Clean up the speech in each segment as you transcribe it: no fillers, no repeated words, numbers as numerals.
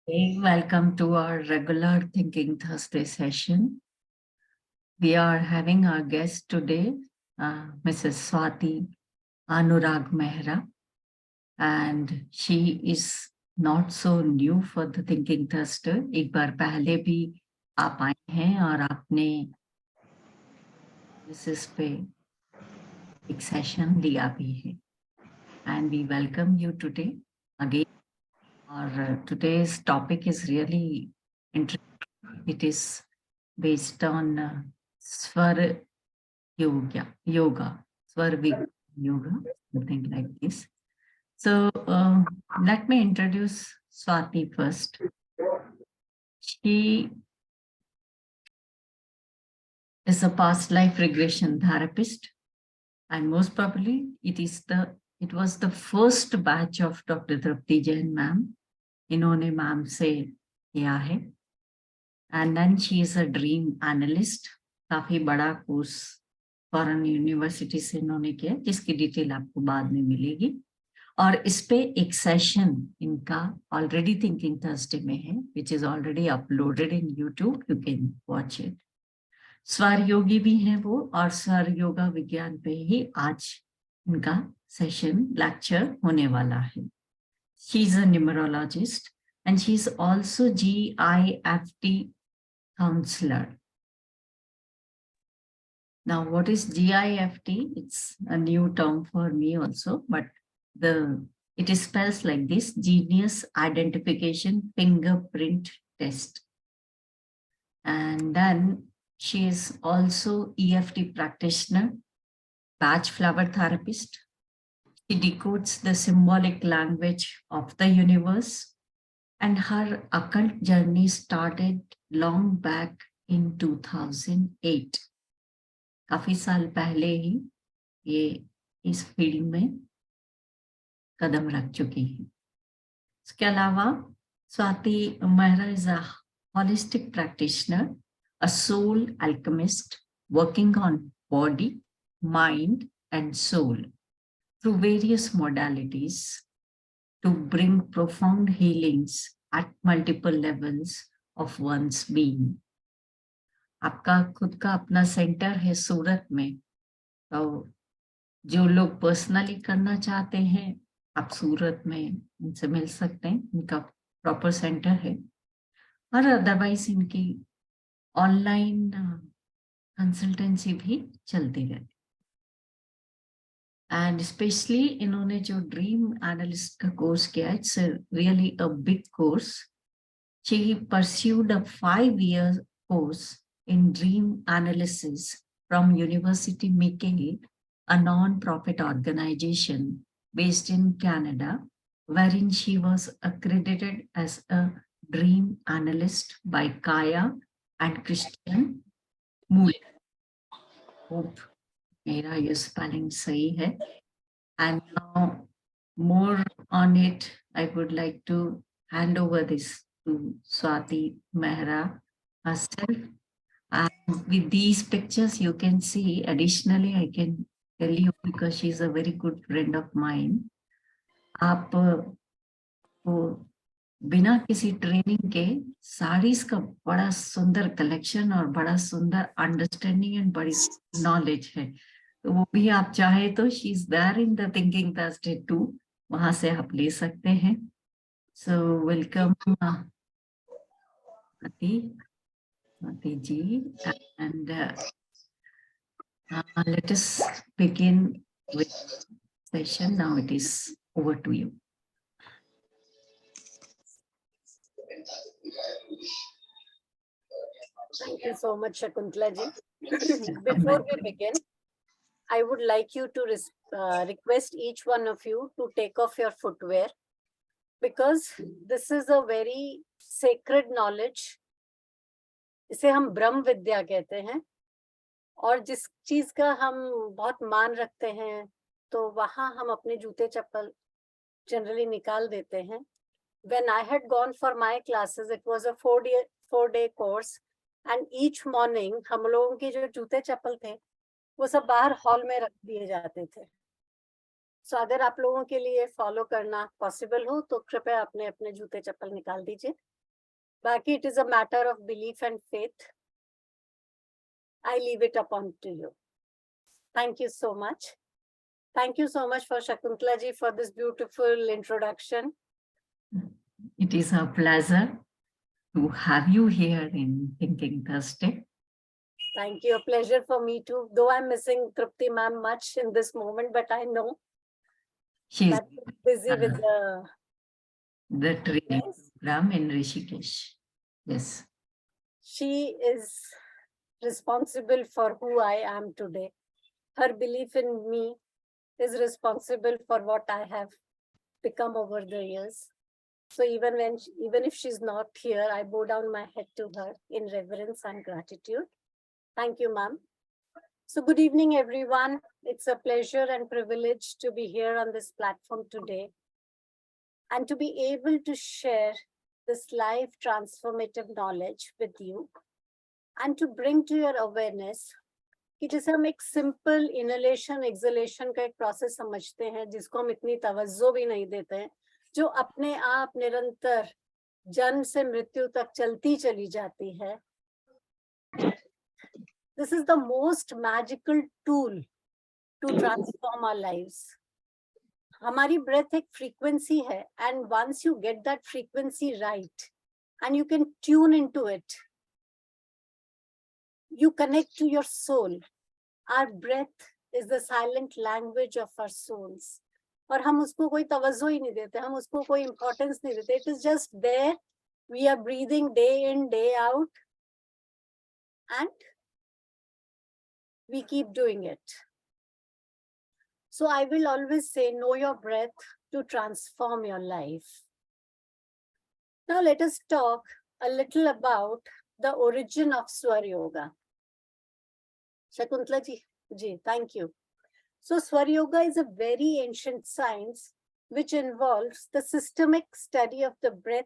Hey, welcome to our regular Thinking Thursday session. We are having our guest today, Mrs. Swati Mehra, and she is not so new for the Thinking Thursday. एक बार पहले भी आप आए हैं और आपने इस पे एक सेशन लिया भी है. And we welcome you today again. Our today's topic is really interesting. It is based on Swar Yoga, Swar Yoga, something like this. So let me introduce Swati first. She is a past life regression therapist, and most probably it was the first batch of Dr. Drupti Jain ma'am. इन्होंने ma'am से किया है. And then she is a dream analyst. काफी बड़ा course foreign university से इन्होंने किया, जिसकी डिटेल आपको बाद में मिलेगी. और इस पे एक सेशन इनका ऑलरेडी थिंकिंग थर्सडे में है, which is already uploaded in YouTube. You can watch it. स्वर योगी भी हैं वो, और स्वर योगा विज्ञान पे ही आज इनका सेशन लेक्चर होने वाला है. She is a numerologist and she is also GIFT counselor. Now, what is GIFT? It's a new term for me also, but it is spells like this: Genius Identification Fingerprint Test. And then she is also EFT practitioner, patch flower therapist. She decodes the symbolic language of the universe. And her occult journey started long back in 2008. काफी साल पहले ही ये इस field में कदम रख चुकी है. इसके अलावा Swati Mehra is a holistic practitioner, a soul alchemist working on body, mind, and soul through various modalities to bring profound healings at multiple levels of one's being. आपका खुद का अपना सेंटर है सूरत में, तो जो लोग पर्सनली करना चाहते हैं आप सूरत में इनसे मिल सकते हैं. इनका प्रॉपर सेंटर है, और अदरवाइज इनकी ऑनलाइन कंसल्टेंसी भी चलती रहती. And especially इन्होंने जो ड्रीम एनालिस्ट का कोर्स किया, it's really a big course. She pursued a 5-year course in dream analysis from University McGill, a non-profit organization based in Canada, wherein she was accredited as a dream analyst by Kaya and Christian Moore. Hope मेरा ये spelling सही है. And now, more on it, I would like to hand over this to Swati Mehra herself. And with these pictures, you can see, additionally, I can tell you, because she's a very good friend of mine, आप को बिना किसी training के साड़ीज का बड़ा सुंदर collection और बड़ा सुंदर अंडरस्टैंडिंग एंड बड़ी नॉलेज है. तो वो भी आप चाहे तो she is there in the thinking Thursday 2, वहां से आप ले सकते हैं. So welcome Swati ji, and let us begin with session. Now it is over to you. Thank you so much, Shakuntala ji. Before we begin, I would like you to request each one of you to take off your footwear, because this is a very sacred knowledge. इसे हम ब्रह्म विद्या कहते हैं, और जिस चीज का हम बहुत मान रखते हैं तो वहां हम अपने जूते चप्पल जनरली निकाल देते हैं. When I had gone for my classes, it was a 4-day course, and each morning हम लोगों के जो जूते चप्पल थे वो सब बाहर हॉल में रख दिए जाते थे. सो अगर आप लोगों के लिए फॉलो करना पॉसिबल हो तो कृपया अपने अपने जूते चप्पल निकाल दीजिए. बाकी it is a matter of belief and faith. I leave it upon to you. Thank you so much. Thank you so much for Shakuntala ji for this beautiful introduction. It is a pleasure to have you here in Thinking Thursday. Thank you. A pleasure for me too. Though I'm missing Trupti ma'am much in this moment, but I know She is that she's busy with the training Yes. program in Rishikesh. Yes. She is responsible for who I am today. Her belief in me is responsible for what I have become over the years. So even if she's not here, I bow down my head to her in reverence and gratitude. Thank you, ma'am. So good evening, everyone. It's a pleasure and privilege to be here on this platform today and to be able to share this life transformative knowledge with you and to bring to your awareness कि जैसे हम एक simple inhalation exhalation का एक process समझते हैं जिसको हम इतनी तवज्जो भी नहीं देते हैं, जो अपने आप निरंतर जन्म से मृत्यु तक चलती चली जाती है. This is the most magical tool to transform our lives. हमारी breath एक frequency है, and once you get that frequency right and you can tune into it, you connect to your soul. Our breath is the silent language of our souls. और हम उसको कोई तवज्जो ही नहीं देते, हम उसको कोई importance नहीं देते. It is just there. We are breathing day in, day out, and we keep doing it. So I will always say, know your breath to transform your life. Now let us talk a little about the origin of Swar Yoga. Shakuntala ji, thank you. So Swar Yoga is a very ancient science which involves the systemic study of the breath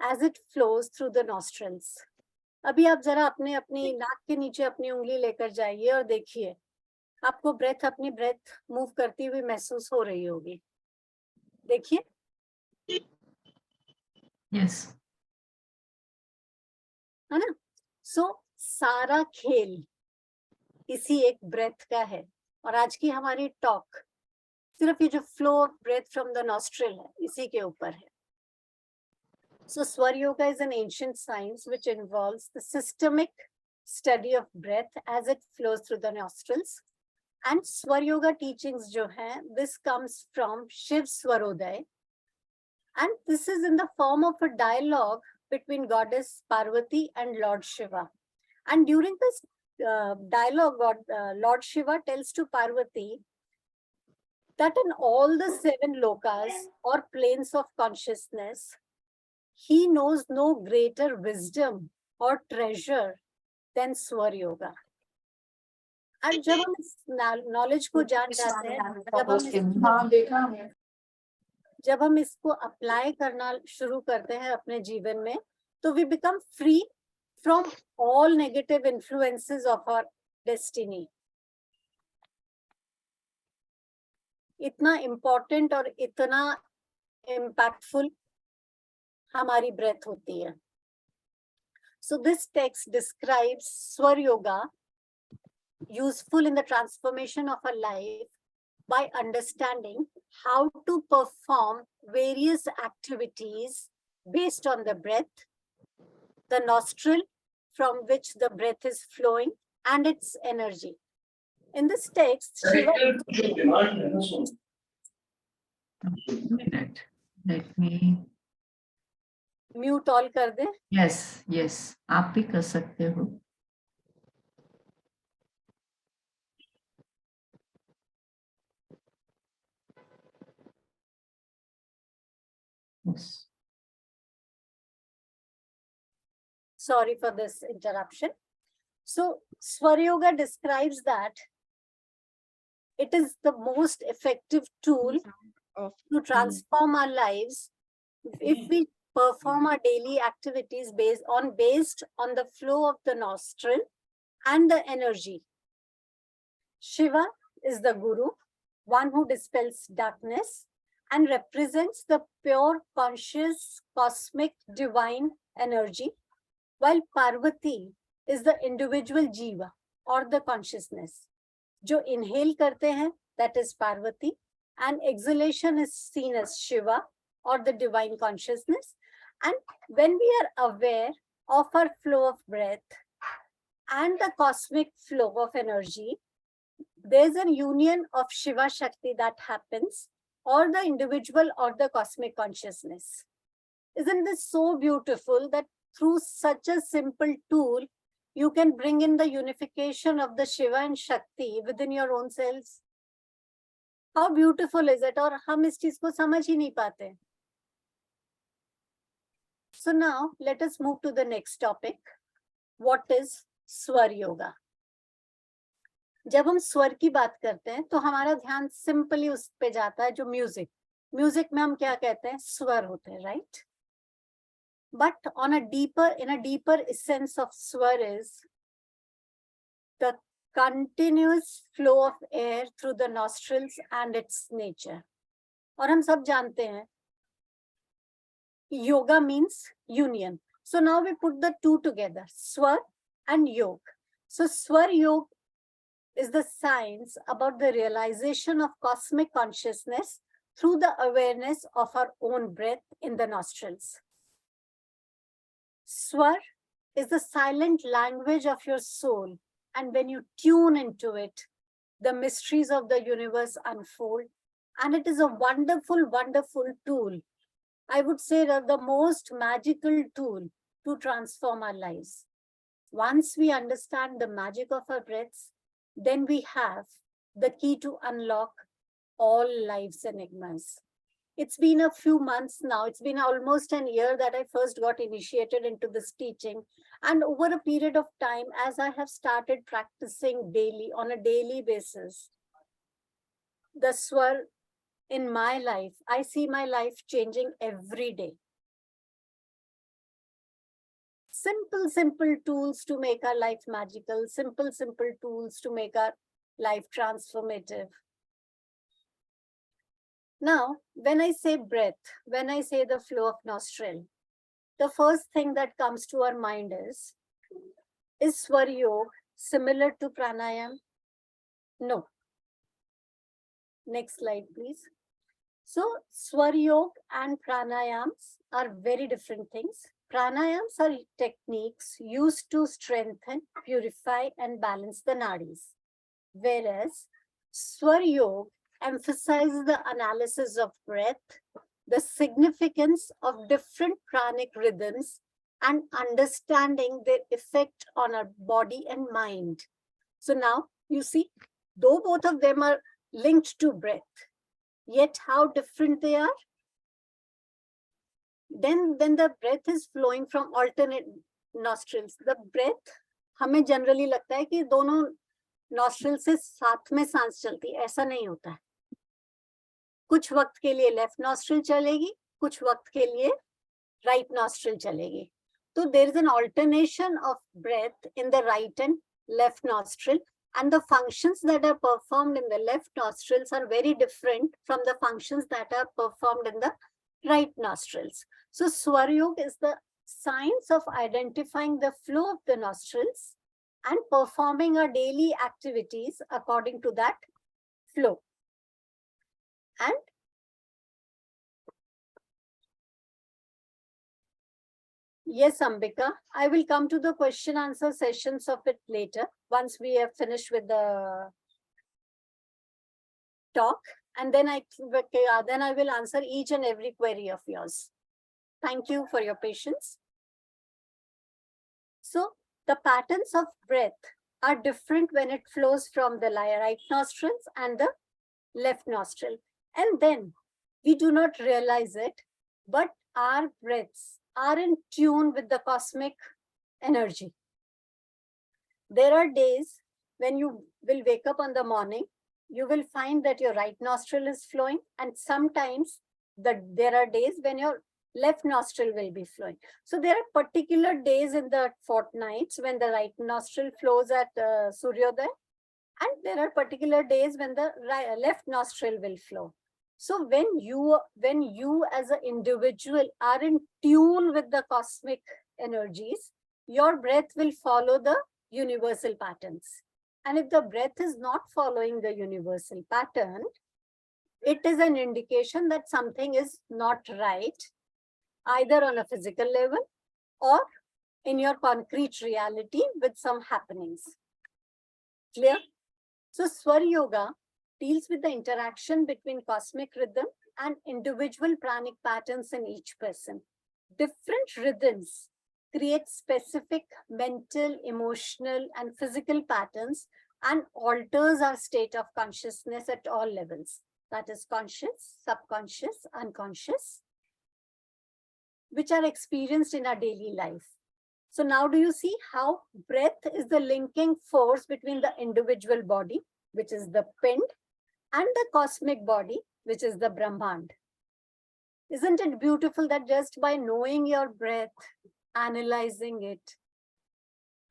as it flows through the nostrils. अभी आप जरा अपने अपनी नाक के नीचे अपनी उंगली लेकर जाइए और देखिए, आपको ब्रेथ अपनी ब्रेथ मूव करती हुई महसूस हो रही होगी. देखिए. Yes. है ना? So सारा खेल इसी एक ब्रेथ का है. और आज की हमारी टॉक सिर्फ ये जो flow of breath from the nostril है, इसी के ऊपर है. So Swar Yoga is an ancient science which involves the systemic study of breath as it flows through the nostrils. And Swar Yoga teachings jo hai, this comes from Shiv Swarodaya. And this is in the form of a dialogue between Goddess Parvati and Lord Shiva. And during this dialogue, Lord Shiva tells to Parvati that in all the 7 lokas or planes of consciousness, he knows no greater wisdom or treasure than Swar Yoga. And जब हम इस knowledge को जान जाते हैं, जब हम इसको apply करना शुरू करते हैं अपने जीवन में, तो we become free from all negative influences of our destiny. इतना important और इतना impactful हमारी breath होती है. So this text describes Swar Yoga, useful in the transformation of a life by understanding how to perform various activities based on the breath, the nostril from which the breath is flowing, and its energy. In this text, Shiva... Let me... Mute all कर दे. Yes, yes. आप भी कर सकते हो. Yes. Sorry for this interruption. So Swar Yoga describes that it is the most effective tool to transform our lives if we perform our daily activities based on the flow of the nostril and the energy. Shiva is the guru, one who dispels darkness and represents the pure, conscious, cosmic, divine energy, while Parvati is the individual jiva or the consciousness. जो inhale करते हैं, that is Parvati, and exhalation is seen as Shiva or the divine consciousness. And when we are aware of our flow of breath and the cosmic flow of energy, there's a union of Shiva Shakti that happens, or the individual or the cosmic consciousness. Isn't this so beautiful that through such a simple tool, you can bring in the unification of the Shiva and Shakti within your own selves? How beautiful is it? और हम इस चीज को समझ ही नहीं पाते. So now let us move to the next topic. What is Swar Yoga? जब हम स्वर की बात करते हैं तो हमारा ध्यान सिंपली उस पे जाता है जो म्यूजिक में हम क्या कहते हैं, स्वर होते हैं, right? But in a deeper essence of swar is the continuous flow of air through the nostrils and its nature. और हम सब जानते हैं, yoga means union. So now we put the two together, swar and yog. So swar yog is the science about the realization of cosmic consciousness through the awareness of our own breath in the nostrils. Swar is the silent language of your soul, and when you tune into it, the mysteries of the universe unfold, and it is a wonderful, wonderful tool. I would say that the most magical tool to transform our lives. Once we understand the magic of our breaths, then we have the key to unlock all life's enigmas. It's been a few months now. It's been almost a year that I first got initiated into this teaching. And over a period of time, as I have started practicing daily, on a daily basis, the swar in my life, I see my life changing every day. Simple tools to make our life magical, simple tools to make our life transformative. Now, when I say breath, when I say the flow of nostril, the first thing that comes to our mind is Swar Yoga similar to pranayam? No. Next slide, please. So, Swar Yoga and pranayams are very different things. Pranayams are techniques used to strengthen, purify, and balance the nadis, whereas Swar Yoga emphasizes the analysis of breath, the significance of different pranic rhythms, and understanding their effect on our body and mind. So now you see, though both of them are linked to breath, yet how different they are. Then when the breath is flowing from alternate nostrils, the breath, हमें generally लगता है कि दोनों nostril से साथ में सांस चलती है, ऐसा नहीं होता है. कुछ वक्त के लिए लेफ्ट नॉस्ट्रिल चलेगी, कुछ वक्त के लिए राइट नॉस्ट्रिल चलेगी. तो there is an alternation of breath in the right and left nostril, and the functions that are performed in the left nostrils are very different from the functions that are performed in the right nostrils. So Swar Yoga is the science of identifying the flow of the nostrils and performing our daily activities according to that flow. And yes, Ambika, I will come to the question answer sessions of it later, once we have finished with the talk, and then I will answer each and every query of yours. Thank you for your patience. So the patterns of breath are different when it flows from the right nostrils and the left nostril. And then we do not realize it, but our breaths are in tune with the cosmic energy. There are days when you will wake up in the morning, you will find that your right nostril is flowing, and sometimes there are days when your left nostril will be flowing. So there are particular days in the fortnights when the right nostril flows at Suryodaya, And there are particular days when the left nostril will flow. So when you as an individual are in tune with the cosmic energies, your breath will follow the universal patterns. And if the breath is not following the universal pattern, it is an indication that something is not right, either on a physical level or in your concrete reality with some happenings. Clear? So Swar Yoga deals with the interaction between cosmic rhythm and individual pranic patterns in each person. Different rhythms create specific mental, emotional, and physical patterns and alters our state of consciousness at all levels. That is conscious, subconscious, unconscious, which are experienced in our daily life. So now do you see how breath is the linking force between the individual body, which is the pind, and the cosmic body, which is the Brahmand? Isn't it beautiful that just by knowing your breath, analyzing it,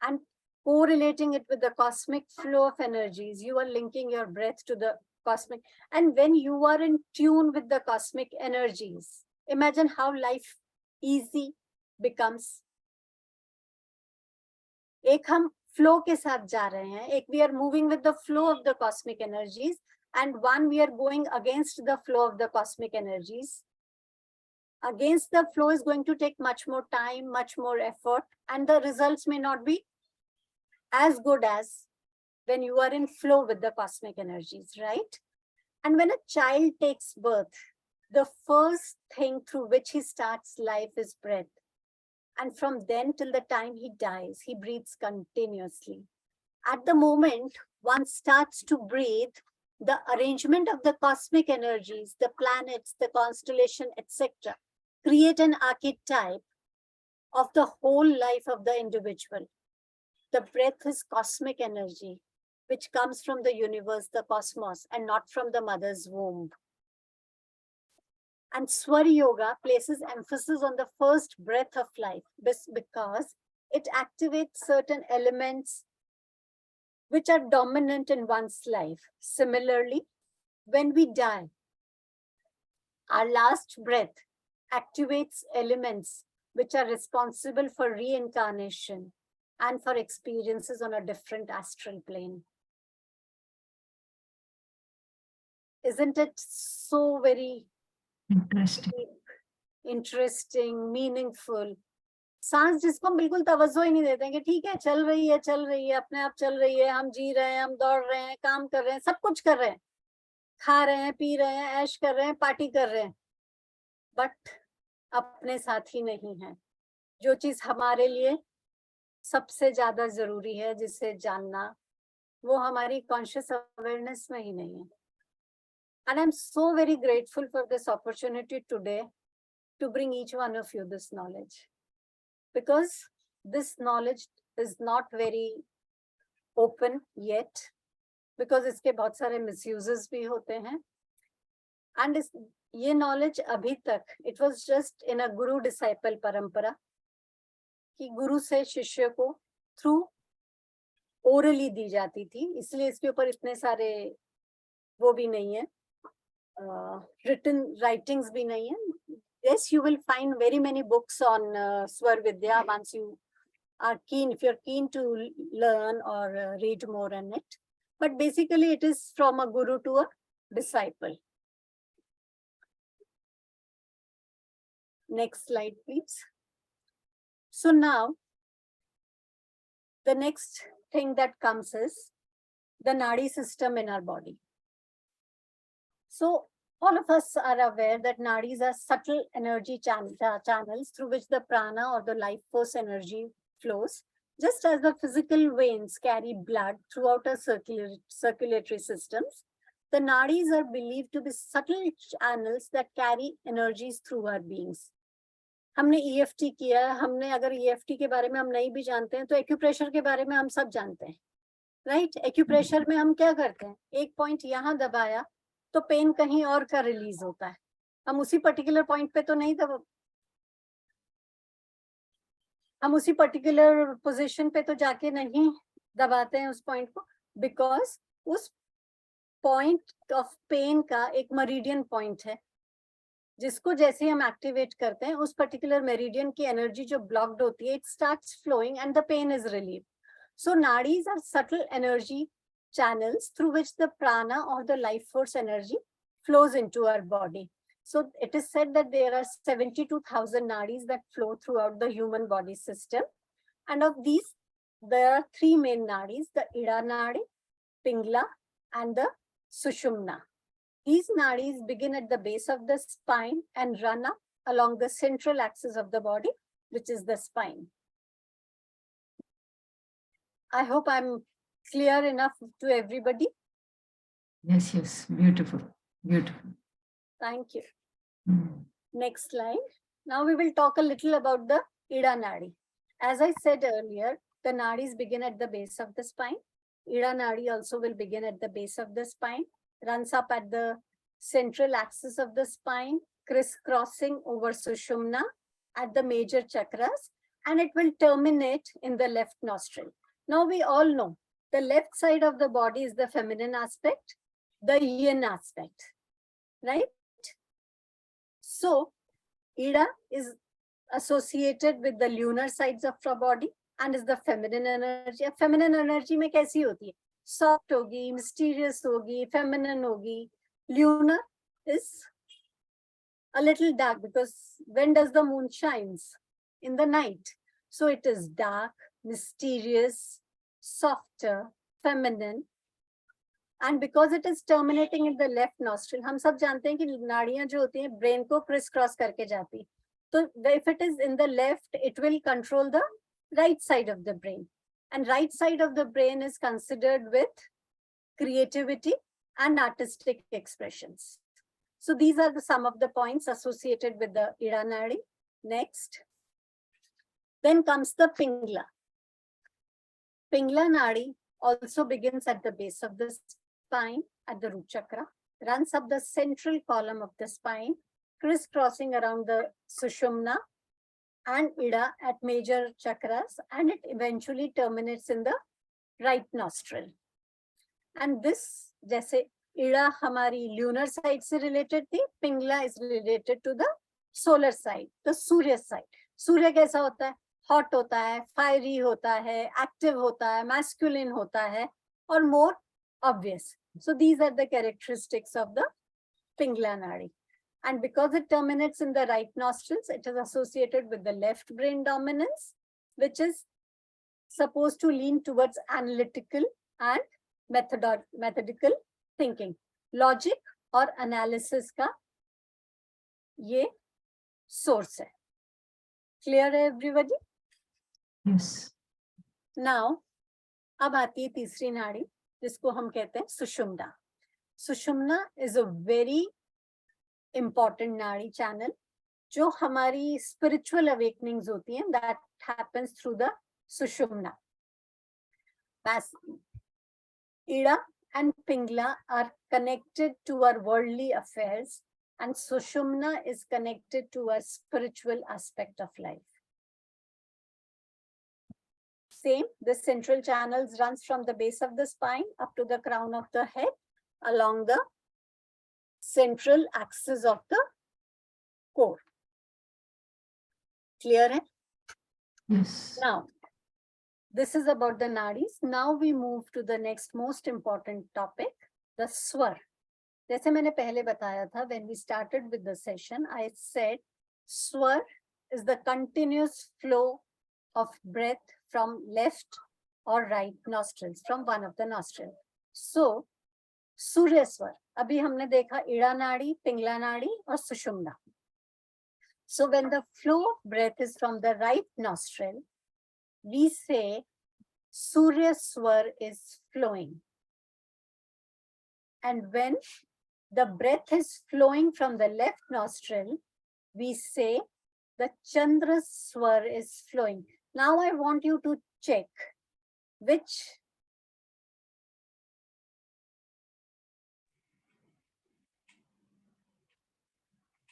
and correlating it with the cosmic flow of energies, you are linking your breath to the cosmic. And when you are in tune with the cosmic energies, imagine how life easy becomes. एक हम flow के साथ जा रहे हैं, एक we are moving with the flow of the cosmic energies, and one we are going against the flow of the cosmic energies. Against the flow is going to take much more time, much more effort, and the results may not be as good as when you are in flow with the cosmic energies, right? And when a child takes birth, the first thing through which he starts life is breath. And from then till the time he dies, he breathes continuously. At the moment one starts to breathe, the arrangement of the cosmic energies, the planets, the constellation, etc., create an archetype of the whole life of the individual. The breath is cosmic energy, which comes from the universe, the cosmos, and not from the mother's womb. And Swar Yoga places emphasis on the first breath of life because it activates certain elements which are dominant in one's life. Similarly, when we die, our last breath activates elements which are responsible for reincarnation and for experiences on a different astral plane. Isn't it so very interesting, meaningful? सांस जिसको हम बिल्कुल तवज्जो ही नहीं देते हैं कि ठीक है चल रही है अपने आप चल रही है, हम जी रहे हैं, हम दौड़ रहे हैं, काम कर रहे हैं, सब कुछ कर रहे हैं, खा रहे हैं, पी रहे हैं, ऐश कर रहे हैं, पार्टी कर रहे हैं, बट अपने साथ ही नहीं है. जो चीज हमारे लिए सबसे ज्यादा जरूरी है जिसे जानना, वो हमारी कॉन्शियस अवेयरनेस में ही नहीं है. And I'm so very grateful for this opportunity today to bring each one of you this knowledge. Because this knowledge is not very open yet, because इसके बहुत सारे misuses भी होते हैं. And ये knowledge अभी तक, it was just in a guru disciple परंपरा, कि गुरु से शिष्य को through orally दी जाती थी, इसलिए इसके ऊपर इतने सारे वो भी नहीं है, written writings भी नहीं है. Yes, you will find very many books on Swar Vidya once you are keen, if you're keen to learn or read more on it. But basically it is from a guru to a disciple. Next slide, please. So now, the next thing that comes is the Nadi system in our body. So all of us are aware that nadis are subtle energy channels through which the prana or the life force energy flows. Just as the physical veins carry blood throughout our circulatory systems, the nadis are believed to be subtle channels that carry energies through our beings. हमने EFT किया, हमने अगर EFT के बारे में हम नहीं भी जानते हैं तो एक्यूप्रेशर के बारे में हम सब जानते हैं, राइट? एक्यूप्रेशर में हम क्या करते हैं, एक पॉइंट यहाँ दबाया तो पेन कहीं और का रिलीज होता है, हम उसी पर्टिकुलर पॉइंट पे तो नहीं हम उसी पर्टिकुलर पोजीशन पे तो जाके नहीं दबाते हैं उस पॉइंट को, बिकॉज उस पॉइंट ऑफ पेन का एक मेरिडियन पॉइंट है, जिसको जैसे हम एक्टिवेट करते हैं उस पर्टिकुलर मेरिडियन की एनर्जी जो ब्लॉक्ड होती है, it starts flowing and the pain is relieve. So nadis are subtle energy channels through which the prana or the life force energy flows into our body. So it is said that there are 72,000 nadis that flow throughout the human body system. And of these, there are three main nadis, the Ida nadi, Pingla, and the Sushumna. These nadis begin at the base of the spine and run up along the central axis of the body, which is the spine. I hope I'm clear enough to everybody. Yes, yes, beautiful, beautiful. Thank you. Mm. Next slide. Now we will talk a little about the Ida Nadi. As I said earlier, the nadis begin at the base of the spine. Ida Nadi also will begin at the base of the spine, runs up at the central axis of the spine, crisscrossing over Sushumna at the major chakras, and it will terminate in the left nostril. Now we all know the left side of the body is the feminine aspect, the yin aspect, right? So Ida is associated with the lunar sides of our body and is the feminine energy. Feminine energy में कैसी होती है? Soft होगी, mysterious होगी, feminine होगी. Lunar is a little dark because when does the moon shines? In the night. So it is dark, mysterious, softer, feminine. And because it is terminating in the left nostril, हम सब जानते हैं कि नाड़ियां जो होती हैं brain को criss cross करके जाती. So if it is in the left, it will control the right side of the brain. And right side of the brain is considered with creativity and artistic expressions. So these are some of the points associated with the Ida Nadi. Next. Then comes the Pingla. Pingla Nadi also begins at the base of the spine at the root chakra, runs up the central column of the spine, crisscrossing around the Sushumna and Ida at major chakras, and it eventually terminates in the right nostril. And this, जैसे Ida हमारी lunar side से related थी, Pingla is related to the solar side, the Surya side. सूर्य कैसा होता है? Hot होता है, fiery होता है, active होता है, masculine होता है, or more obvious. So these are the characteristics of the Pingla Nadi. And because it terminates in the right nostrils, it is associated with the left brain dominance, which is supposed to lean towards analytical and methodical thinking. Logic or analysis का ये source है. Clear everybody? Yes. Now, अब आती है तीसरी नाड़ी जिसको हम कहते हैं सुषुम्ना. Sushumna is a very important nadi channel जो हमारी spiritual awakenings होती हैं, that happens through the Sushumna. Ida and Pingla are connected to our worldly affairs and Sushumna is connected to our spiritual aspect of life. Same, the central channels runs from the base of the spine up to the crown of the head along the central axis of the core. Clear hai? Yes. Now, this is about the nadis. Now we move to the next most important topic, the swar. जैसे मैंने पहले बताया था, when we started with the session, I said swar is the continuous flow of breath from left or right nostrils, from one of the nostrils. So, सूर्य स्वर, अभी हमने देखा ईड़ा नाड़ी, पिंगला नाड़ी और सुषुम्ना. So when the flow of breath is from the right nostril, we say Surya Swar is flowing. And when the breath is flowing from the left nostril, we say the Chandra Swar is flowing. Now I want you to check which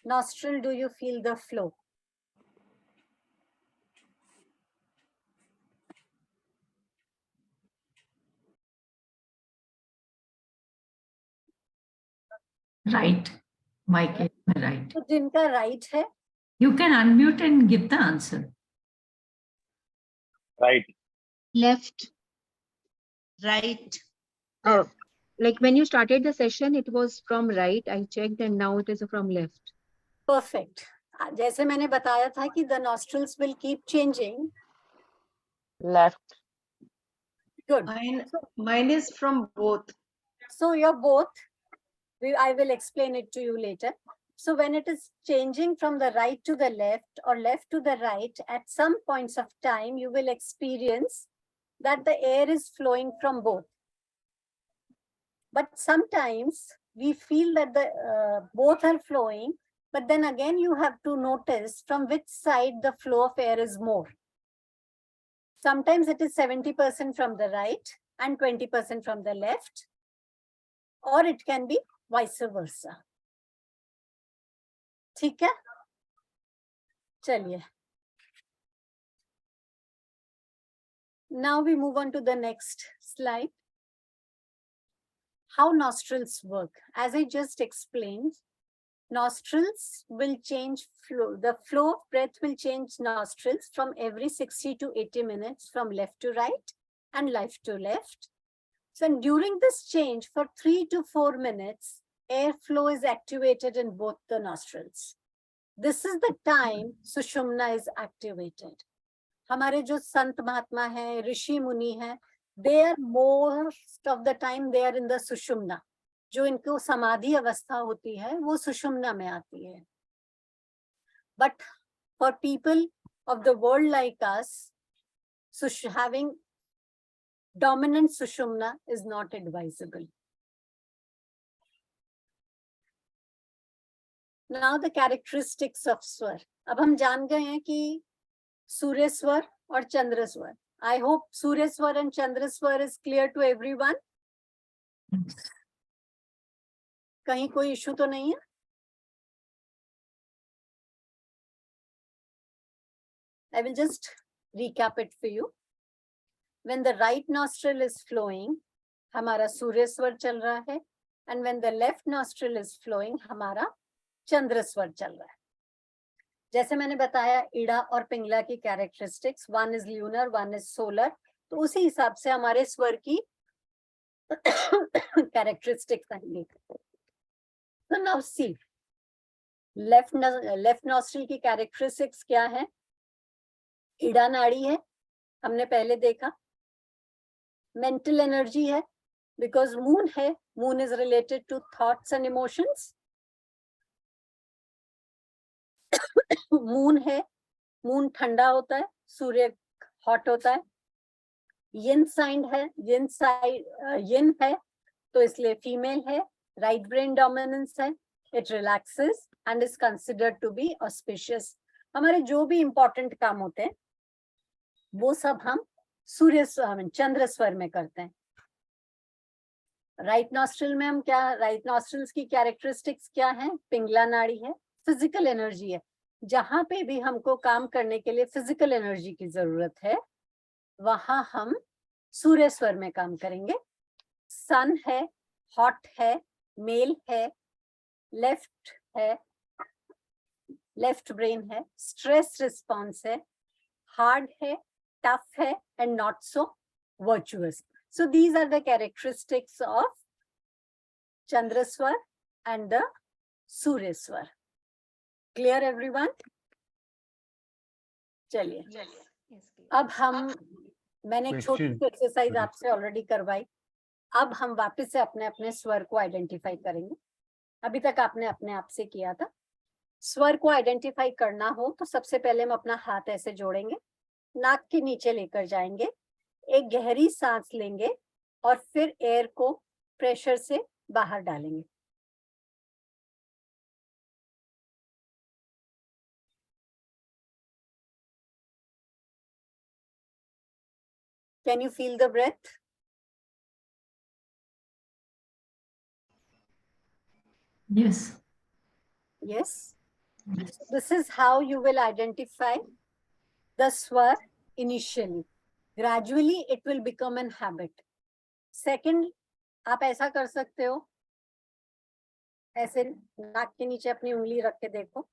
nostril do you feel the flow? Right. My case, right. तो जिनका right है, You can unmute and give the answer. Right. Left. Right. Oh, like when you started the session, it was from right. I checked and now it is from left. perfect. जैसे मैंने बताया था कि the nostrils will keep changing. Left. Good. Mine is from both. So you're both. I will explain it to you later. So when it is changing from the right to the left or left to the right, at some points of time, you will experience that the air is flowing from both. But sometimes we feel that the both are flowing, but then again you have to notice from which side the flow of air is more. Sometimes it is 70% from the right and 20% from the left, or it can be vice versa. ठीक है? चलिए. Now we move on to the next slide. How nostrils work. As I just explained, nostrils will change flow. The flow of breath will change nostrils from every 60 to 80 minutes from left to right and left to left. So during this change for 3 to 4 minutes, airflow is activated in both the nostrils. This is the time Sushumna is activated. हमारे जो संत महात्मा हैं, ऋषि मुनि हैं, they are most of the time they are in the Sushumna. जो इनको समाधि अवस्था होती है, वो सुषुम्ना में आती है. But for people of the world like us, having dominant Sushumna is not advisable. Now the characteristics of Swar. अब हम जान गए हैं कि सूर्य स्वर और चंद्र स्वर. I hope सूर्य स्वर and चंद्र स्वर is clear to everyone. कहीं कोई इशू तो नहीं है? I will just recap it for you. When the right nostril is flowing, हमारा सूर्य स्वर चल रहा है, and when the left nostril is flowing, हमारा चंद्र स्वर चल रहा है. जैसे मैंने बताया इड़ा और पिंगला की characteristics, one is lunar, one is solar, तो उसी हिसाब से हमारे स्वर की कैरेक्टरिस्टिक्स आएंगी. So now see, left nostril की कैरेक्टरिस्टिक्स क्या है? इड़ा नाड़ी है, हमने पहले देखा. मेंटल एनर्जी है, बिकॉज मून है, moon is related to thoughts and emotions. Moon है, मून ठंडा होता है, सूर्य हॉट होता है. यिन साइन है, यिन है, तो इसलिए फीमेल है. राइट ब्रेन डोमिनेंस है, it relaxes and is considered to be auspicious. हमारे जो भी इंपॉर्टेंट काम होते हैं वो सब हम चंद्र स्वर में करते हैं. राइट नॉस्ट्रिल में हम क्या, राइट नॉस्ट्रिल्स की कैरेक्टरिस्टिक्स क्या है? पिंगला नाड़ी है, फिजिकल एनर्जी है. जहां पे भी हमको काम करने के लिए फिजिकल एनर्जी की जरूरत है, वहां हम सूर्य स्वर में काम करेंगे. सन है, हॉट है, मेल है, लेफ्ट है, लेफ्ट ब्रेन है, स्ट्रेस रिस्पॉन्स है, हार्ड है, टफ है, and not so virtuous. So these are the characteristics of Chandraswar and the Suryaswar. Clear everyone? चलिए. अब हम, मैंने एक छोटी सी एक्सरसाइज आपसे ऑलरेडी करवाई. अब हम वापस से अपने अपने स्वर को आइडेंटिफाई करेंगे. अभी तक आपने अपने आप से किया था. स्वर को आइडेंटिफाई करना हो तो सबसे पहले हम अपना हाथ ऐसे जोड़ेंगे, नाक के नीचे लेकर जाएंगे, एक गहरी सांस लेंगे और फिर एयर को प्रेशर से बाहर डालेंगे. Can you feel the breath? Yes. Yes. This is how you will identify the swar initially. Gradually it will become an habit. Second, आप ऐसा कर सकते हो, ऐसे नाक के नीचे अपनी उंगली रख के देखो।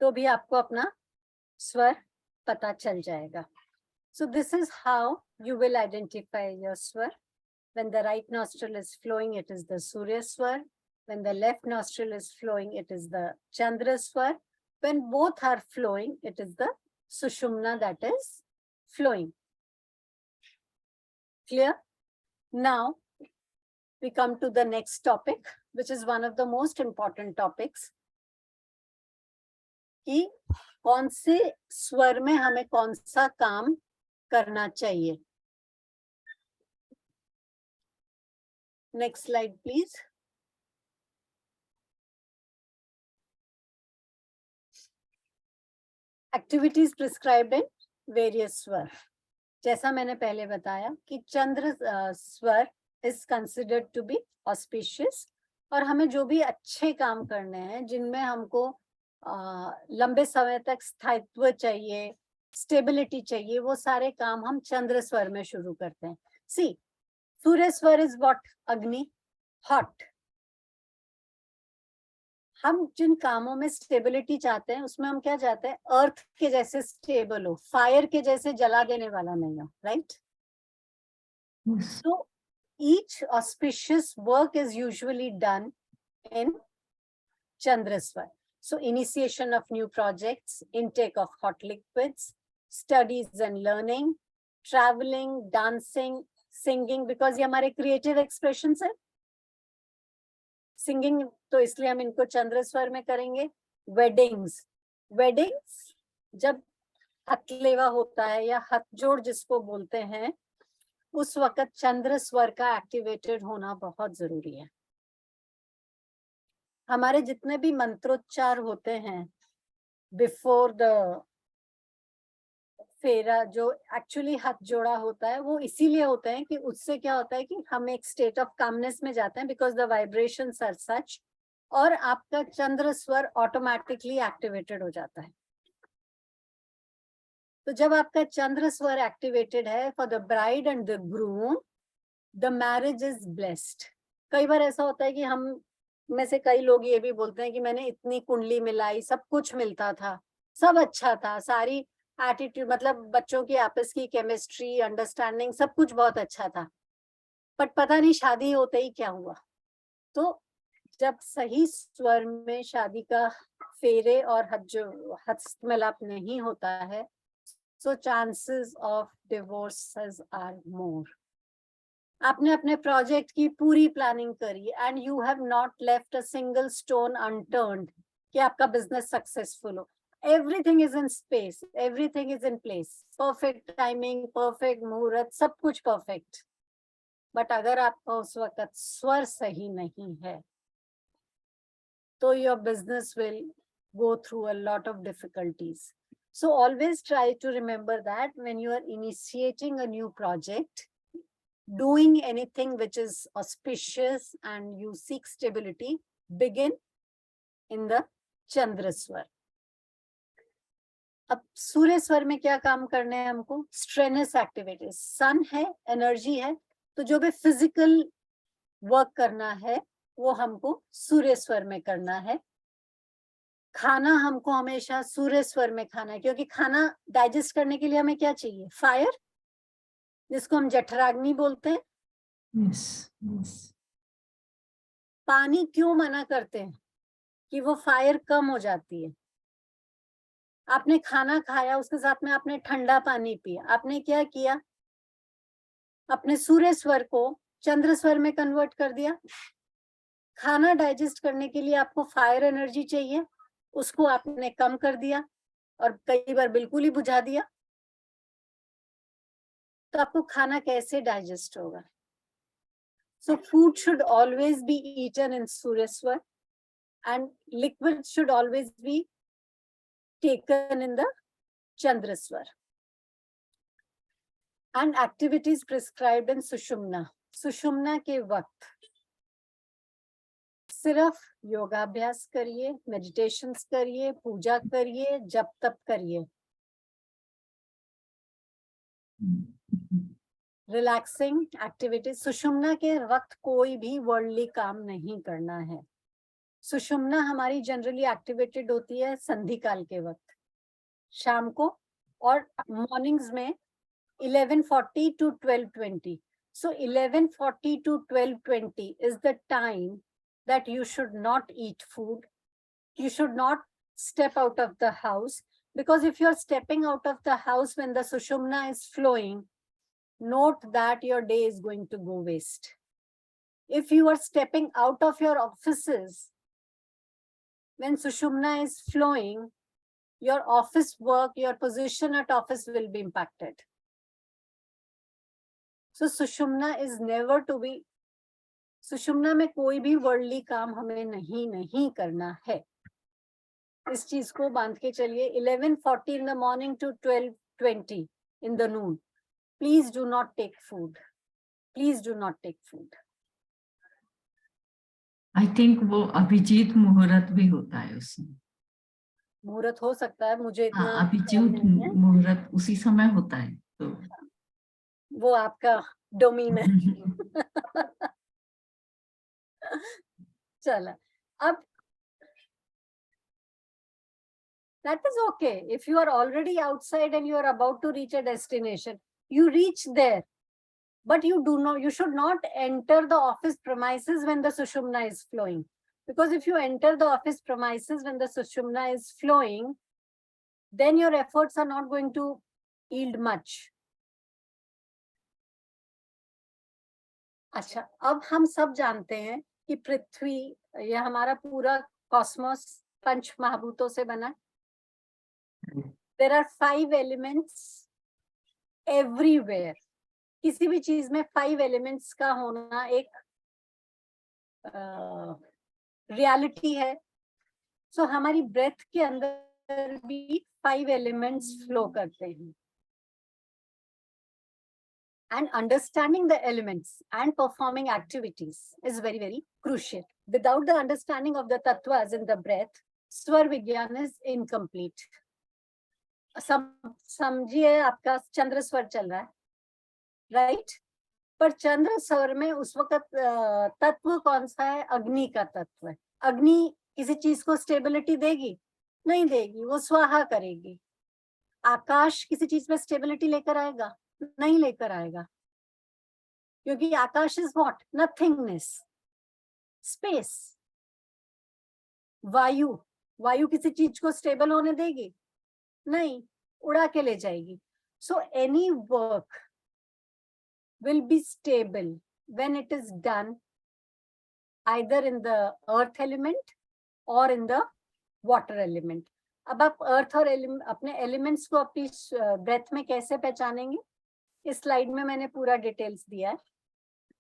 तो भी आपको अपना स्वर पता चल जाएगा। So this is how you will identify your swar. When the right nostril is flowing, it is the Surya swar. When the left nostril is flowing, it is the Chandra swar. When both are flowing, it is the Sushumna that is flowing. Clear? Now, we come to the next topic, which is one of the most important topics. कि कौन से स्वर में हमें कौन सा काम करना चाहिए. Next slide, please. Activities prescribed in various स्वर. जैसा मैंने पहले बताया कि चंद्र स्वर is considered to be auspicious, और हमें जो भी अच्छे काम करने हैं जिनमें हमको लंबे समय तक स्थायित्व चाहिए, स्टेबिलिटी चाहिए, वो सारे काम हम चंद्र स्वर में शुरू करते हैं. सी, सूर्य स्वर इज व्हाट? अग्नि, हॉट. हम जिन कामों में स्टेबिलिटी चाहते हैं उसमें हम क्या चाहते हैं? अर्थ के जैसे स्टेबल हो, फायर के जैसे जला देने वाला नहीं हो, right? So each auspicious work is usually done in Chandraswar. So initiation of new projects, intake of hot liquids, studies and learning, traveling, dancing, singing, because ये हमारे creative expressions है. Singing तो इसलिए हम इनको चंद्रस्वर में करेंगे. Weddings, जब हथलेवा होता है या हथजोड़ जिसको बोलते हैं, उस वक्त चंद्र स्वर का एक्टिवेटेड होना बहुत जरूरी है. हमारे जितने भी मंत्रोच्चार होते हैं बिफोर द फेरा, जो एक्चुअली हाथ जोड़ा होता है, वो इसीलिए होते हैं कि उससे क्या होता है कि हम एक स्टेट ऑफ कामनेस में जाते हैं, because the vibrations are such, और आपका चंद्र स्वर ऑटोमेटिकली एक्टिवेटेड हो जाता है. तो जब आपका चंद्र स्वर एक्टिवेटेड है for the bride and the groom, the marriage is blessed. कई बार ऐसा होता है कि हम में से कई लोग ये भी बोलते हैं कि मैंने इतनी कुंडली मिलाई, सब कुछ मिलता था, सब अच्छा था, सारी एटीट्यूड, मतलब बच्चों की आपस की केमिस्ट्री, अंडरस्टैंडिंग, सब कुछ बहुत अच्छा था, बट पता नहीं शादी होते ही क्या हुआ. तो जब सही स्वर में शादी का फेरे और हस्तमिलाप नहीं होता है, so chances of divorces are more. आपने अपने प्रोजेक्ट की पूरी प्लानिंग करी and you have not left a single stone unturned कि आपका बिजनेस सक्सेसफुल हो. Everything is in space, everything is in place, perfect timing, perfect मुहूर्त, सब कुछ परफेक्ट, बट अगर आपका उस वक्त स्वर सही नहीं है तो your business will go through a lot of difficulties. So always try to remember that when you are initiating a new project, doing anything which is auspicious and you seek stability, begin in the Chandra Swar. अब सूर्य स्वर में क्या काम करने हैं हमको? Strenuous activities. सन है, energy है, तो जो भी फिजिकल वर्क करना है वो हमको सूर्य स्वर में करना है. खाना हमको हमेशा सूर्य स्वर में खाना है, क्योंकि खाना डाइजेस्ट करने के लिए हमें क्या चाहिए? फायर, जिसको हम जठराग्नि बोलते हैं. Yes, yes. पानी क्यों मना करते हैं? कि वो फायर कम हो जाती है. आपने खाना खाया, उसके साथ में आपने ठंडा पानी पिया, आपने क्या किया? अपने सूर्य स्वर को चंद्र स्वर में कन्वर्ट कर दिया. खाना डाइजेस्ट करने के लिए आपको फायर एनर्जी चाहिए, उसको आपने कम कर दिया और कई बार बिल्कुल ही बुझा दिया, तो आपको खाना कैसे डाइजेस्ट होगा? So food should always be eaten in Surya Swar and liquid should always be taken in the Chandra Swar. And activities prescribed in Sushumna. सुषुम्ना के वक्त सिर्फ योगाभ्यास करिए, मेडिटेशंस करिए, पूजा करिए, जप तप करिए. Relaxing activities. सुषुम्ना के वक्त कोई भी वर्ल्डली काम नहीं करना है। सुषुम्ना हमारी जनरली एक्टिवेटेड होती है संधि काल के वक्त, शाम को, और मॉर्निंग्स में 11:40 to 12:20. So 11:40 to 12:20 is the time that you should not eat food. You should not step out of the house, because if you're stepping out of the house when the Sushumna is flowing, note that your day is going to go waste. If you are stepping out of your offices when Sushumna is flowing, your office work, your position at office will be impacted. So Sushumna is never to be, सुषुम्ना में कोई भी worldly काम हमें नहीं करना है। इस चीज को बांध के चलिए। 11:40 in the morning to 12:20 in the noon. Please do not take food. Please do not take food. I think वो अभिजीत मुहूर्त भी होता है उसमें। मुहूर्त हो सकता है, मुझे इतना हाँ, अभिजीत याद नहीं है। मुहूर्त उसी समय होता है, तो वो आपका डोमेन है। चला, अब that is okay. If you are already outside and you are about to reach a destination, you reach there, but you should not enter the office premises when the Sushumna is flowing. Because if you enter the office premises when the Sushumna is flowing, then your efforts are not going to yield much. अच्छा, अब हम सब जानते हैं कि पृथ्वी, यह हमारा पूरा कॉस्मोस पंच महाभूतों से बना है। There are 5 elements everywhere. किसी भी चीज में 5 elements का होना एक रियलिटी है। सो हमारी ब्रेथ के अंदर भी 5 elements फ्लो करते हैं। And understanding the elements and performing activities is very, very crucial. Without the understanding of the tattvas in the breath, Swar Vigyan is incomplete. समझिए आपका चंद्र स्वर चल रहा है, राइट? पर चंद्र स्वर में उस वक्त तत्व कौन सा है? अग्नि का तत्व है। अग्नि किसी चीज को स्टेबिलिटी देगी? नहीं देगी, वो स्वाहा करेगी। आकाश किसी चीज में स्टेबिलिटी लेकर आएगा? नहीं लेकर आएगा, क्योंकि आकाश इज व्हाट? Nothingness, space. वायु, वायु किसी चीज को स्टेबल होने देगी? नहीं, उड़ा के ले जाएगी। So any work will be stable when it is done either in the earth element or in the water element. अब आप अर्थ और अपने एलिमेंट्स को अपनी ब्रेथ में कैसे पहचानेंगे? इस स्लाइड में मैंने पूरा डिटेल्स दिया है।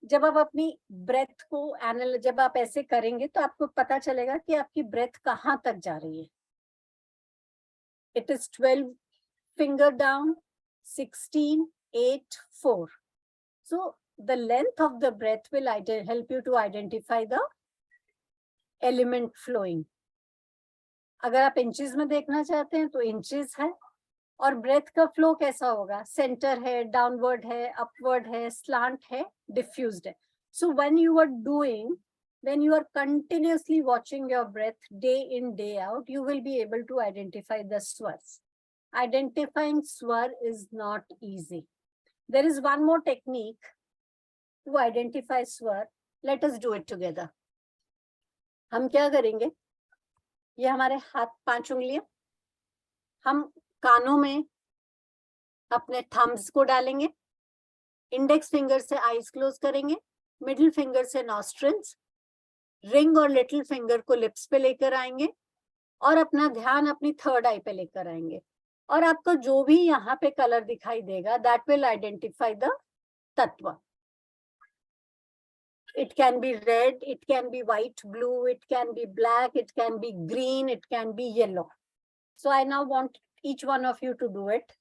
जब आप अपनी ब्रेथ को जब आप ऐसे करेंगे तो आपको पता चलेगा कि आपकी ब्रेथ कहाँ तक जा रही है। It is 12 finger down, 16, 8, 4. So the length of the breath will help you to identify the element flowing. अगर आप इंचेस में देखना चाहते हैं तो इंचेस है। और ब्रेथ का फ्लो कैसा होगा? सेंटर है, डाउनवर्ड है, अपवर्ड है, स्लांट है, डिफ्यूज्ड है। So when you are doing, when you are continuously watching your breath day in, day out, you will be able to identify the swars. Identifying swar is not easy. There is one more technique to identify swar. Let us do it together. हम क्या करेंगे? ये हमारे हाथ 5 उंगलियां, हम कानों में अपने थम्स को डालेंगे, इंडेक्स फिंगर से आईज क्लोज करेंगे, मिडिल फिंगर से नॉस्ट्रिल्स, रिंग और लिटिल फिंगर को लिप्स पे लेकर आएंगे और अपना ध्यान अपनी थर्ड आई पे लेकर आएंगे। और आपको जो भी यहाँ पे कलर दिखाई देगा, दैट विल आइडेंटिफाई द तत्व। It can be red, it can be white, blue, it can be black, it can be green, it can be yellow. So I now want each one of you to do it.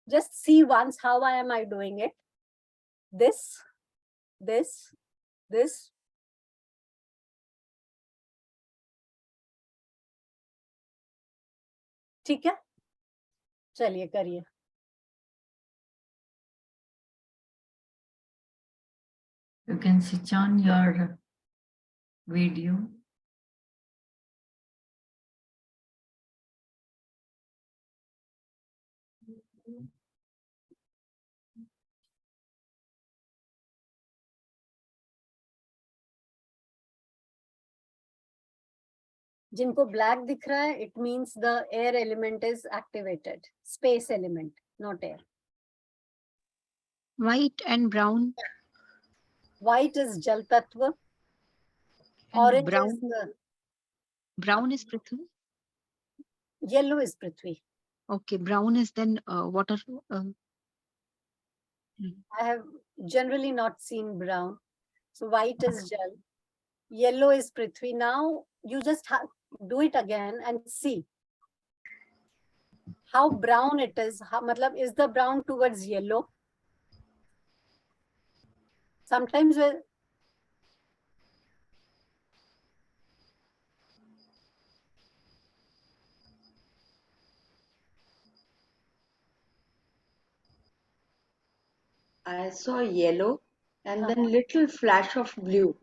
Just see once how am I doing it. This, this, this. ठीक है, चलिए करिए। You can switch on your video. जिनको black दिख रहा है, it means the air element is activated. Space element, not air. White and brown. White is Jal Tattva. And Orange brown. is Brown is Prithvi. yellow is Prithvi. Okay, brown is then water. I have generally not seen brown. So white is Jal. Yellow is Prithvi. Now you just do it again and see how brown it is. How, matlab, is the brown towards yellow? Sometimes I saw yellow and then little flash of blue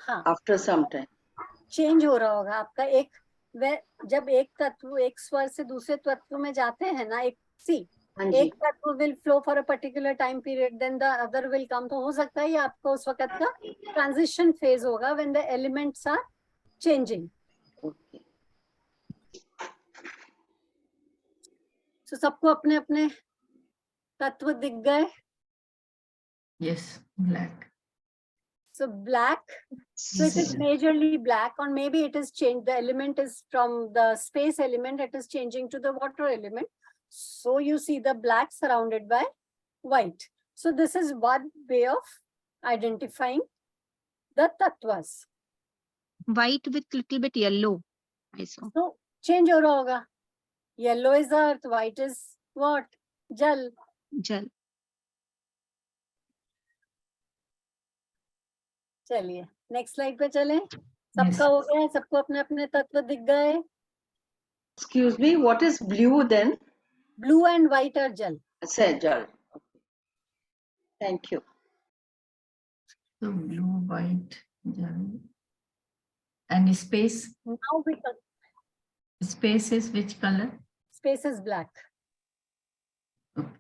हाँ, after some time. Change हो रहा होगा आपका एक जब एक तत्व एक स्वर से दूसरे तत्व में जाते हैं ना, एक एक तत्व will flow for a particular time period, then the other will come. तो हो सकता है ये आपको उस वक्त का ट्रांजिशन फेज होगा when the elements are changing. So सबको अपने अपने तत्व दिख गए. Yes, black. So black, so it is majorly black, or maybe it is changed. The element is from the space element, it is changing to the water element. So you see the black surrounded by white. So this is one way of identifying the tattvas. White with little bit yellow, I saw. So change हो रहा होगा. Yellow is earth, white is what? Jal. Jal. चलिए next slide पे चलें. सबका हो गया, सबको अपने अपने तत्व दिख गए. Excuse me, what is blue then? Blue and white are jal. Say jal. Thank you. So blue, white, yellow. And space? Now we Space is which color? Space is black. Okay.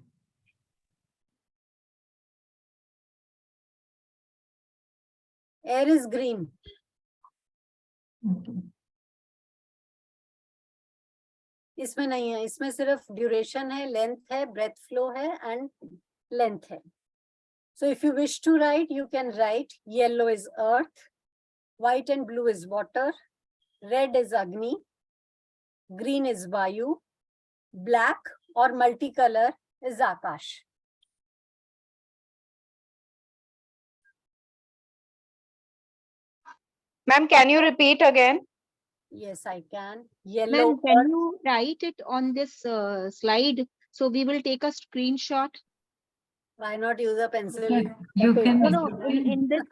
Air is green. Okay. इसमें नहीं है, इसमें सिर्फ duration है, length है, breath flow है and length है. So if you wish to write, you can write yellow is earth, white and blue is water, red is Agni, green is Vayu, black or multicolor is Akash. Ma'am, can you repeat again? Yes, I can. Yellow. Ma'am, can you write it on this slide? So we will take a screenshot. Why not use a pencil? You can. No, in this,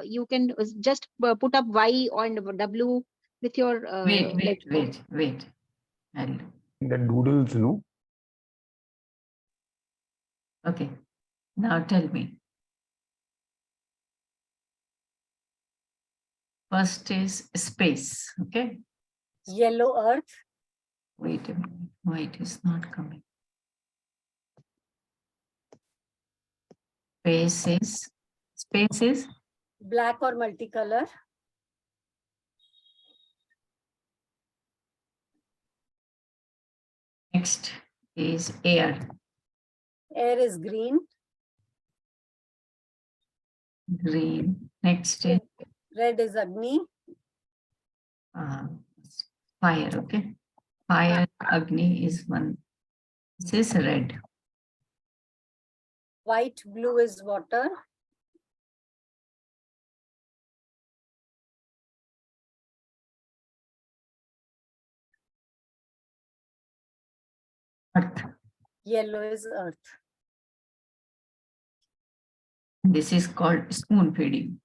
you can just put up Y and W with your. Wait. I'll... The doodles, no? Okay. Now tell me. First is space. Okay. Yellow earth. Wait a minute. White is not coming. Space is Black or multicolor. Next is air. Air is green. Green. Next is Red is Agni. Fire. Okay. Fire, Agni is one. This is red. White, blue is water. Earth. Yellow is earth. This is called spoon feeding.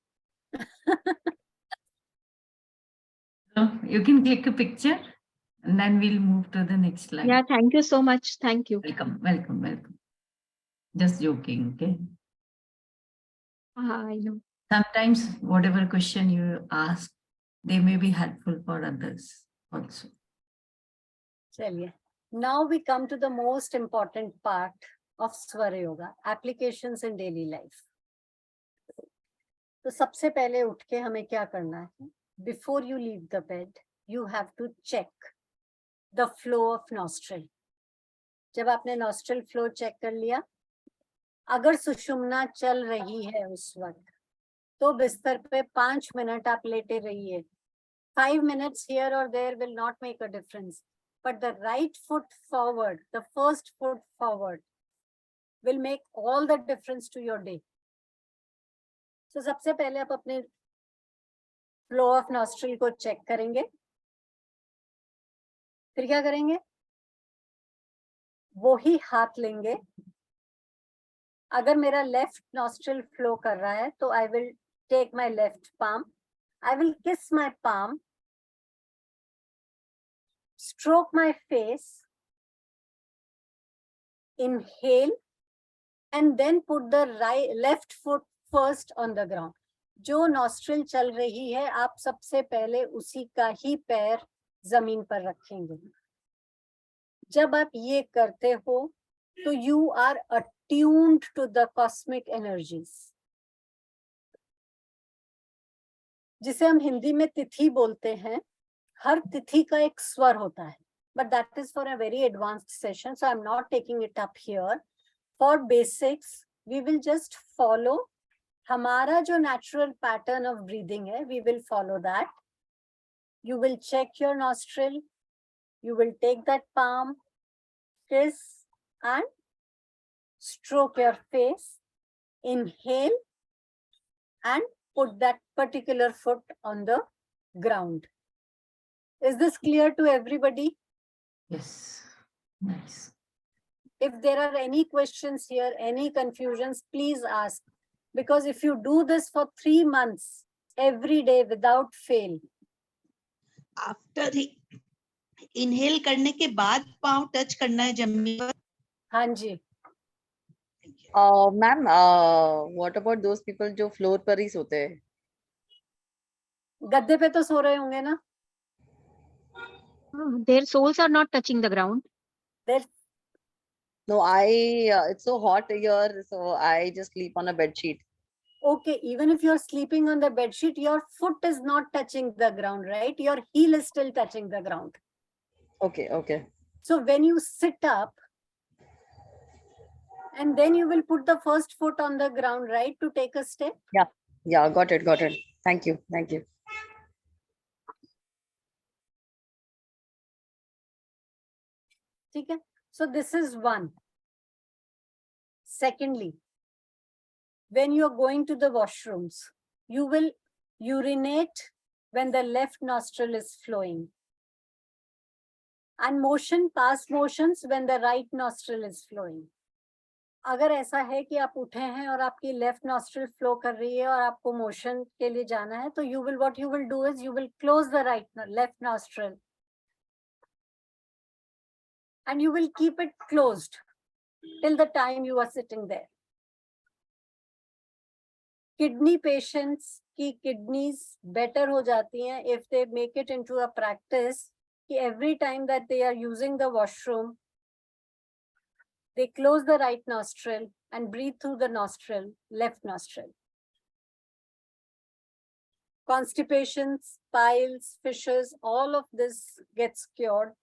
So you can click a picture and then we'll move to the next slide. Yeah, thank you so much. Thank you. Welcome. Just joking, okay? I know. Sometimes whatever question you ask, they may be helpful for others also. चलिए. Now we come to the most important part of Swar Yoga, applications in daily life. तो सबसे पहले उठ के हमें क्या करना है? Before you leave the bed, you have to check the flow of nostril. जब आपने nostril flow check कर लिया, अगर सुषुम्ना चल रही है उस वक्त, तो बिस्तर पे 5 मिनट आप लेटे रहिए. 5 minutes here or there will not make a difference. But the right foot forward, the first foot forward, will make all the difference to your day. So सबसे पहले आप अपने flow of nostril को check करेंगे. फिर क्या करेंगे? वो ही हाथ लेंगे. अगर मेरा left nostril flow कर रहा है, तो I will take my left palm. I will kiss my palm, stroke my face, inhale, and then put the left foot first on the ground. जो nostril चल रही है, आप सबसे पहले उसी का ही पैर जमीन पर रखेंगे. जब आप ये करते हो, तो you are attuned to the cosmic energies. जिसे हम हिंदी में तिथि बोलते हैं. हर तिथि का एक स्वर होता है. But that is for a very advanced session, so I'm not taking it up here. For basics, we will just follow हमारा जो natural pattern of breathing है, we will follow that. You will check your nostril, you will take that palm, kiss and stroke your face, inhale and put that particular foot on the ground. Is this clear to everybody? Yes, nice. If there are any questions here, any confusions, please ask. Because if you do this for 3 months, every day without fail. After inhale करने के बाद पाँव touch करना है जमीन पर. हाँ जी. Ma'am what about those people जो फ्लोर पर ही सोते हैं? गद्दे पे तो सो रहे होंगे ना? Their soles are not touching the ground. No, it's so hot here, so I just sleep on a bed sheet. Okay, even if you're sleeping on the bed sheet, your foot is not touching the ground, right? Your heel is still touching the ground. Okay, okay. So when you sit up, and then you will put the first foot on the ground, right, to take a step? Yeah, got it. Thank you. Okay, so this is one. Secondly, when you're going to the washrooms, you will urinate when the left nostril is flowing. And pass motions when the right nostril is flowing. अगर ऐसा है कि आप उठे हैं और आपकी left nostril flow कर रही है और आपको मोशन के लिए जाना है, तो what you will do is you will close the left nostril and you will keep it closed till the time you are sitting there. Kidney patients की kidneys better हो जाती हैं if they make it into a practice कि every time that they are using the washroom, they close the right nostril and breathe through the left nostril. Constipations, piles, fissures, all of this gets cured.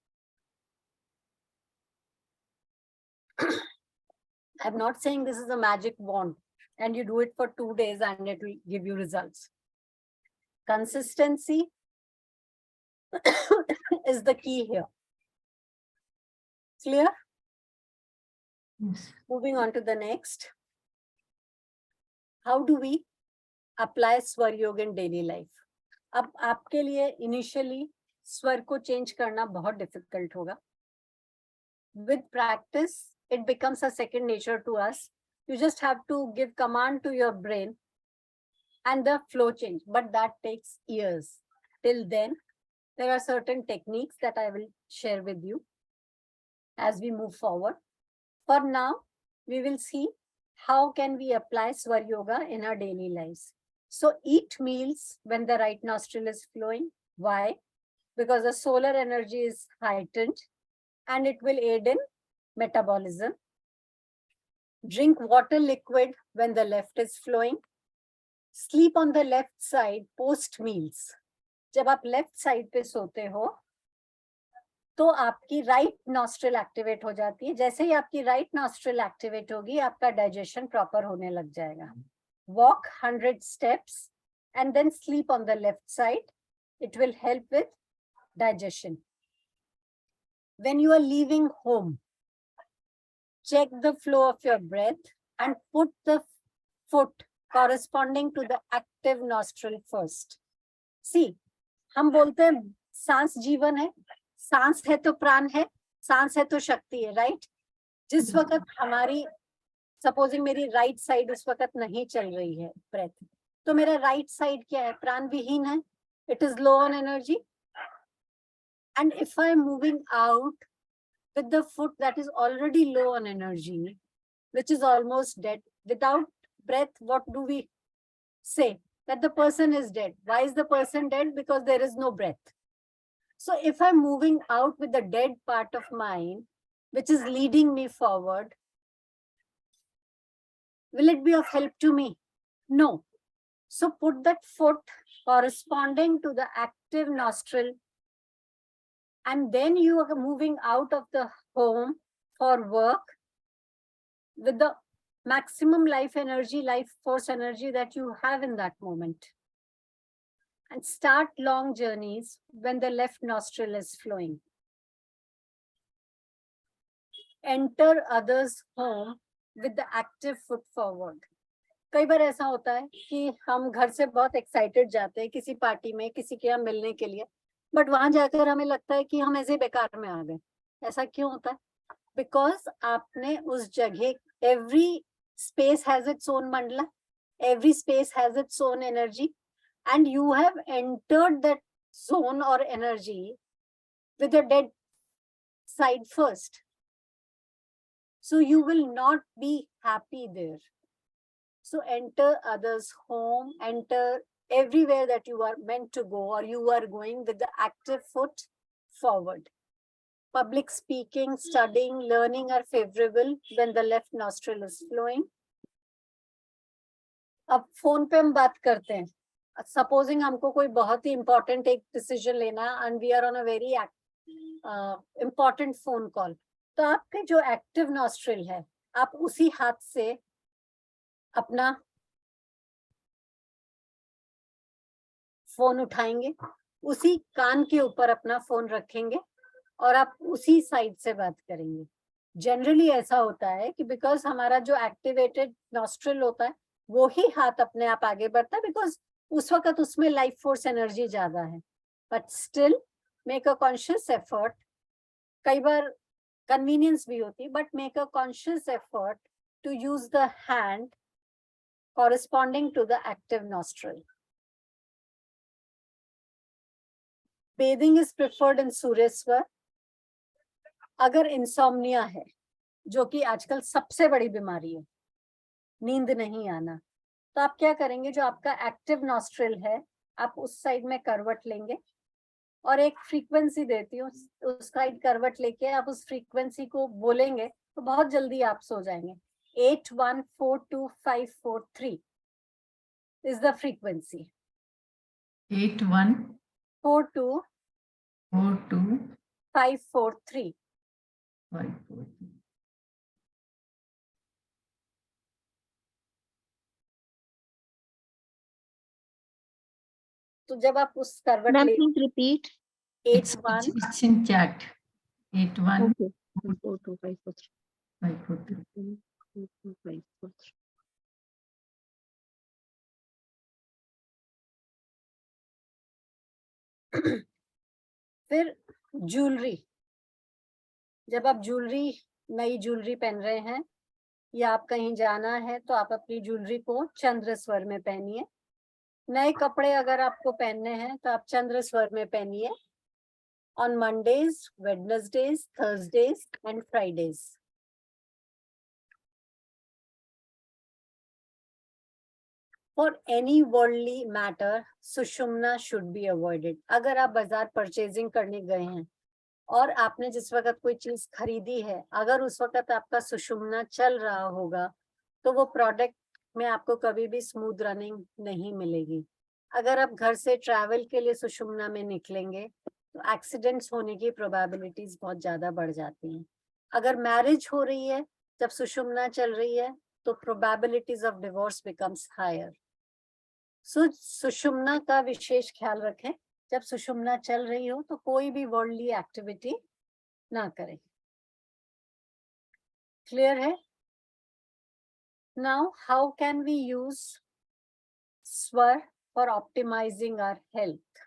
I'm not saying this is a magic wand and you do it for 2 days and it will give you results. Consistency is the key here. Clear? Yes. Moving on to the next. How do we apply Swar Yoga in daily life? अब आपके लिए initially स्वर को change करना बहुत difficult होगा. With practice, it becomes a second nature to us. You just have to give command to your brain and the flow change, but that takes years. Till then, there are certain techniques that I will share with you as we move forward. For now, we will see how can we apply Swar Yoga in our daily lives? So eat meals when the right nostril is flowing. Why? Because the solar energy is heightened and it will aid in metabolism. Drink water liquid when the left is flowing. Sleep on the left side post meals. जब आप left side पे सोते हो तो आपकी right nostril activate हो जाती है. जैसे ही आपकी राइट नॉस्ट्रिल एक्टिवेट होगी आपका डाइजेशन प्रॉपर होने लग जाएगा. Walk 100 steps and then sleep on the left side. It will help with digestion. When you are leaving home, check the flow of your breath and put the foot corresponding to the active nostril first. See, हम बोलते हैं सांस जीवन है, सांस है तो प्राण है, सांस है तो शक्ति है, राइट? जिस वक्त हमारी सपोजिंग मेरी राइट साइड उस वक्त नहीं चल रही है ब्रेथ, तो मेरा राइट साइड क्या है? प्राण विहीन है. It is low on energy. And if I am moving out with the foot that is already low on energy, which is almost dead, without breath, what do we say? That the person is dead. Why is the person dead? Because there is no breath. So if I'm moving out with the dead part of mine, which is leading me forward, will it be of help to me? No. So put that foot corresponding to the active nostril, and then you are moving out of the home for work with the maximum life energy, life force energy that you have in that moment. And start long journeys when the left nostril is flowing. Enter others' home with the active foot forward. कई बार ऐसा होता है कि हम घर से बहुत excited जाते हैं किसी पार्टी में, किसी के यहाँ मिलने के लिए, बट वहां जाकर हमें लगता है कि हम ऐसे बेकार में आ गए. ऐसा क्यों होता है? बिकॉज आपने उस जगह, every space has its own Mandla, every space has its own energy, and you have entered that zone or energy with the dead side first. So you will not be happy there. So enter others' home, enter everywhere that you are meant to go or you are going with the active foot forward. Public speaking, studying, learning are favorable when the left nostril is flowing. अब phone पे हम बात करते हैं. Supposing हमको कोई बहुत ही important एक डिसीजन लेना है and we are on a very important phone call, तो आपके जो एक्टिव नॉस्ट्रिल है आप उसी हाथ से अपना फोन उठाएंगे, उसी कान के ऊपर अपना फोन रखेंगे और आप उसी साइड से बात करेंगे. जनरली ऐसा होता है कि बिकॉज हमारा जो एक्टिवेटेड नॉस्ट्रिल होता है वो ही हाथ अपने आप आगे बढ़ता है, बिकॉज उस वक्त उसमें लाइफ फोर्स एनर्जी ज्यादा है. But still make a conscious effort. कई बार कन्वीनियंस भी होती है, but make a conscious effort to use the hand corresponding to the active nostril. Bathing is preferred in Sureswar. अगर इंसोम्निया है, जो कि आजकल सबसे बड़ी बीमारी है, नींद नहीं आना, तो आप क्या करेंगे? जो आपका एक्टिव नॉस्ट्रिल है आप उस साइड में करवट लेंगे और एक फ्रीक्वेंसी देती हूँ, उस साइड करवट लेके आप उस फ्रीक्वेंसी को बोलेंगे तो बहुत जल्दी आप सो जाएंगे. 81425543 is the frequency. 81425543. तो जब आप उस करवट Ma'am, ले please repeat. 81 It's in chat. 81 Okay. 42543. 543. 42543. फिर ज्वेलरी, जब आप ज्वेलरी, नई ज्वेलरी पहन रहे हैं या आप कहीं जाना है तो आप अपनी ज्वेलरी को चंद्र स्वर में पहनिए. नए कपड़े अगर आपको पहनने हैं तो आप चंद्र स्वर में पहनिए. On Mondays, Wednesdays, Thursdays and Fridays. For any worldly matter, Sushumna should be avoided. अगर आप बाजार परचेजिंग करने गए हैं और आपने जिस वक्त कोई चीज खरीदी है, अगर उस वक्त आपका सुषुम्ना चल रहा होगा तो वो प्रोडक्ट में आपको कभी भी स्मूथ रनिंग नहीं मिलेगी. अगर आप घर से ट्रैवल के लिए सुषुम्ना में निकलेंगे तो एक्सीडेंट्स होने की प्रोबेबिलिटीज बहुत ज्यादा बढ़ जाती हैं. अगर मैरिज हो रही है जब सुषुम्ना चल रही है तो probabilities of divorce becomes higher. सुषुम्ना का विशेष ख्याल रखें. जब सुषुम्ना चल रही हो तो कोई भी वर्ल्डली एक्टिविटी ना करें. क्लियर है? Now how can we use स्वर for optimizing our health?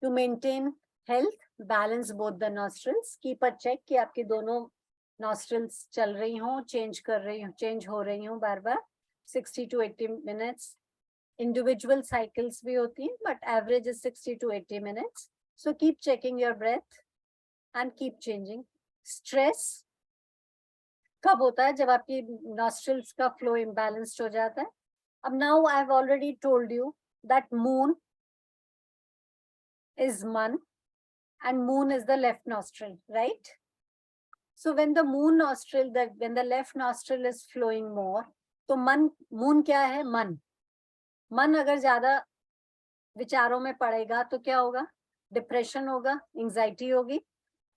To maintain health, balance both the nostrils. Keep a check कि आपकी दोनों नॉस्ट्रल्स चल रही हो, चेंज हो रही हो बार बार. 60 to 80 minutes. Individual cycles भी होती हैं, but average is 60 to 80 minutes. So keep checking your breath and keep changing. Stress कब होता है? जब आपकी nostrils का flow imbalanced हो जाता है. अब now I've already told you that moon is man and moon is the left nostril, right? So when the moon nostril, when the left nostril is flowing more, तो moon क्या है? मन अगर ज्यादा विचारों में पड़ेगा तो क्या होगा? डिप्रेशन होगा, एंजाइटी होगी.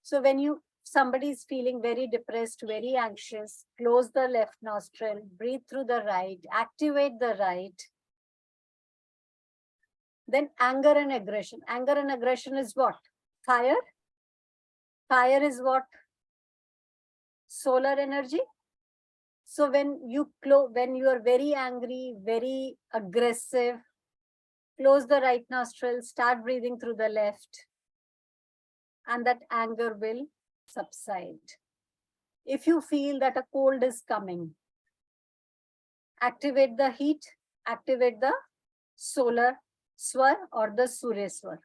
So when somebody is feeling very depressed, very anxious, close the left nostril, breathe through the right, activate the right. Then anger and aggression. Anger and aggression is what? Fire. Fire is what? Solar energy. So when you are very angry, very aggressive, close the right nostril, start breathing through the left, and that anger will subside. If you feel that a cold is coming, activate the heat, activate the solar swar or the surya swar.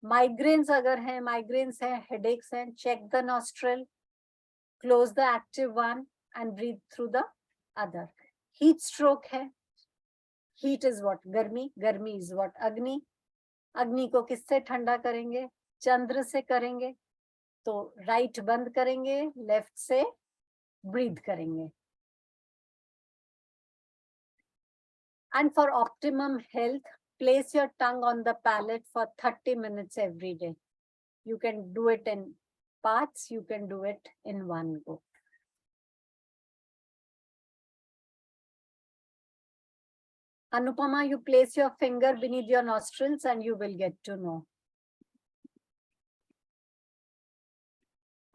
Migraines अगर हैं, migraines हैं, headaches हैं, check the nostril, close the active one and breathe through the other. Heat stroke है. Heat is what? गर्मी. गर्मी is what? अग्नि. अग्नि को किससे ठंडा करेंगे? चंद्र से करेंगे. तो राइट बंद करेंगे, लेफ्ट से ब्रीथ करेंगे. And for optimum health, place your tongue on the palate for 30 minutes every day. You can do it in parts, you can do it in one go. Anupama, you place your finger beneath your nostrils and you will get to know.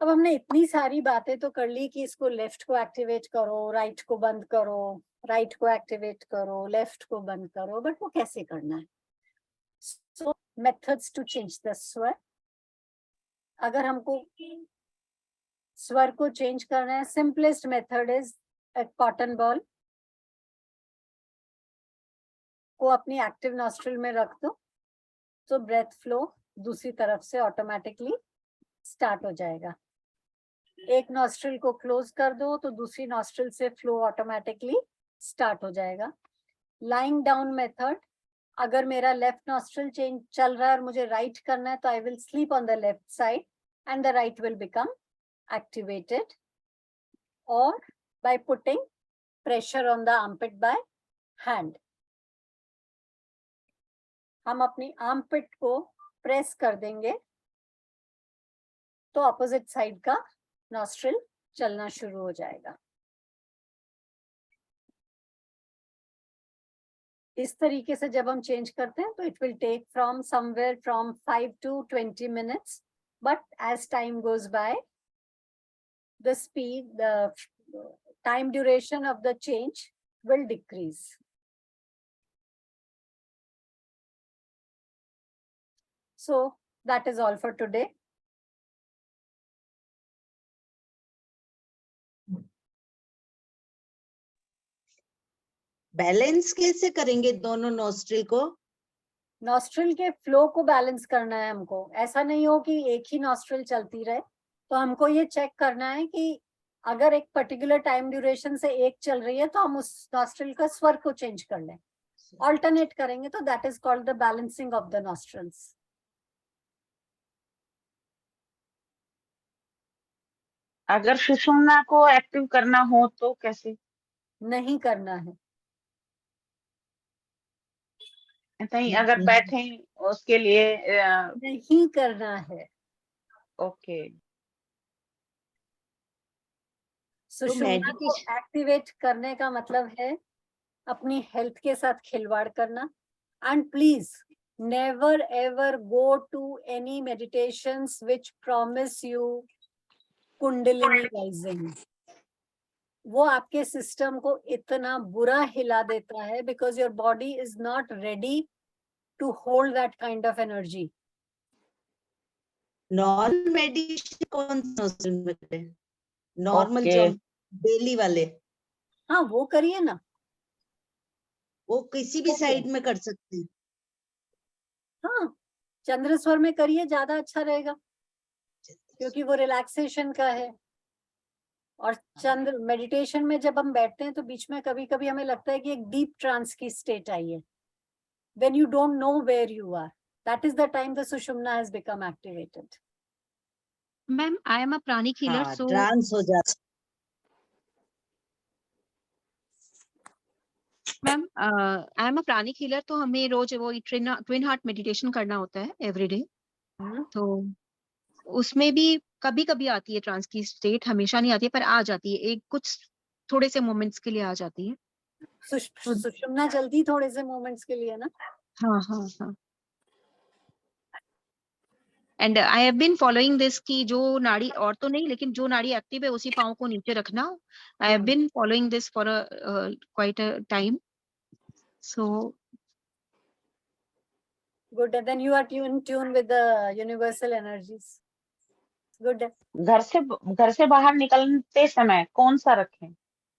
अब हमने इतनी सारी बातें तो कर ली कि इसको left को एक्टिवेट करो, राइट को बंद करो, राइट को एक्टिवेट करो, लेफ्ट को बंद करो, बट वो कैसे करना है? So methods to change the swar. अगर हमको स्वर को चेंज करना है, simplest method is a cotton ball को अपनी एक्टिव नॉस्ट्रिल में रख दो, तो ब्रेथ फ्लो दूसरी तरफ से ऑटोमेटिकली स्टार्ट हो जाएगा. एक नॉस्ट्रिल को क्लोज कर दो तो दूसरी नॉस्ट्रिल से फ्लो ऑटोमेटिकली स्टार्ट हो जाएगा. लाइंग डाउन मेथड, अगर मेरा लेफ्ट नॉस्ट्रिल चेंज चल रहा है और मुझे राइट करना है तो I will sleep on the left side and the right will become activated, और by putting pressure on the armpit by hand. हम अपनी आर्मपिट को प्रेस कर देंगे तो ऑपोजिट साइड का नॉस्ट्रिल चलना शुरू हो जाएगा. इस तरीके से जब हम चेंज करते हैं तो it will take from somewhere from 5 to 20 minutes, but as time goes by, the speed, the time duration of the change will decrease. So that is all for today. Balance कैसे करेंगे दोनों nostril को? Nostril के flow को balance करना है हमको. ऐसा नहीं हो कि एक ही नॉस्ट्रिल चलती रहे. तो हमको ये चेक करना है कि अगर एक पर्टिकुलर टाइम ड्यूरेशन से एक चल रही है तो हम उस नॉस्ट्रल का स्वर को चेंज कर लें, ऑल्टरनेट करेंगे, तो that is called the balancing of the nostrils. अगर सुषुम्ना को एक्टिव करना हो तो कैसे? नहीं करना है. नहीं, अगर बैठे उसके लिए नहीं करना है. ओके. सुषुम्ना को एक्टिवेट करने का मतलब है अपनी हेल्थ के साथ खिलवाड़ करना. And please never ever go to any meditations which promise you kundalini rising. वो आपके सिस्टम को इतना बुरा हिला देता है because your body is not ready to hold that kind of energy. Normal meditation कौन सा? Normal Okay. जो डेली वाले, हाँ वो करिए ना. वो किसी भी Okay. साइड में कर सकते हैं. हाँ चंद्रस्वर में करिए, ज्यादा अच्छा रहेगा क्योंकि वो रिलैक्सेशन का है. और चंद्र मेडिटेशन में जब हम बैठते हैं तो बीच में कभी कभी हमें लगता है कि एक डीप ट्रांस की स्टेट आई है. When you don't know where you are, that is the time the Sushumna has become activated. Ma'am, I am a pranic healer, हाँ, so ट्रांस हो जाता. Ma'am I am a pranic healer, तो हमें रोज वो twin heart meditation करना होता है everyday. तो उसमें भी कभी कभी आती है ट्रांस की स्टेट, हमेशा नहीं आती है पर आ जाती है, एक कुछ थोड़े से मोमेंट्स के लिए आ जाती है. सुषुम्ना जल्दी थोड़े से मोमेंट्स के लिए ना. हाँ हाँ हाँ. And I have been following this की जो नाड़ी और तो नहीं लेकिन जो नाड़ी एक्टिव है उसी पाँव को नीचे रखना. I have been following this for quite a time. So good, and then you are tune with the universal energies. Good. घर से बाहर निकलते समय कौन सा रखें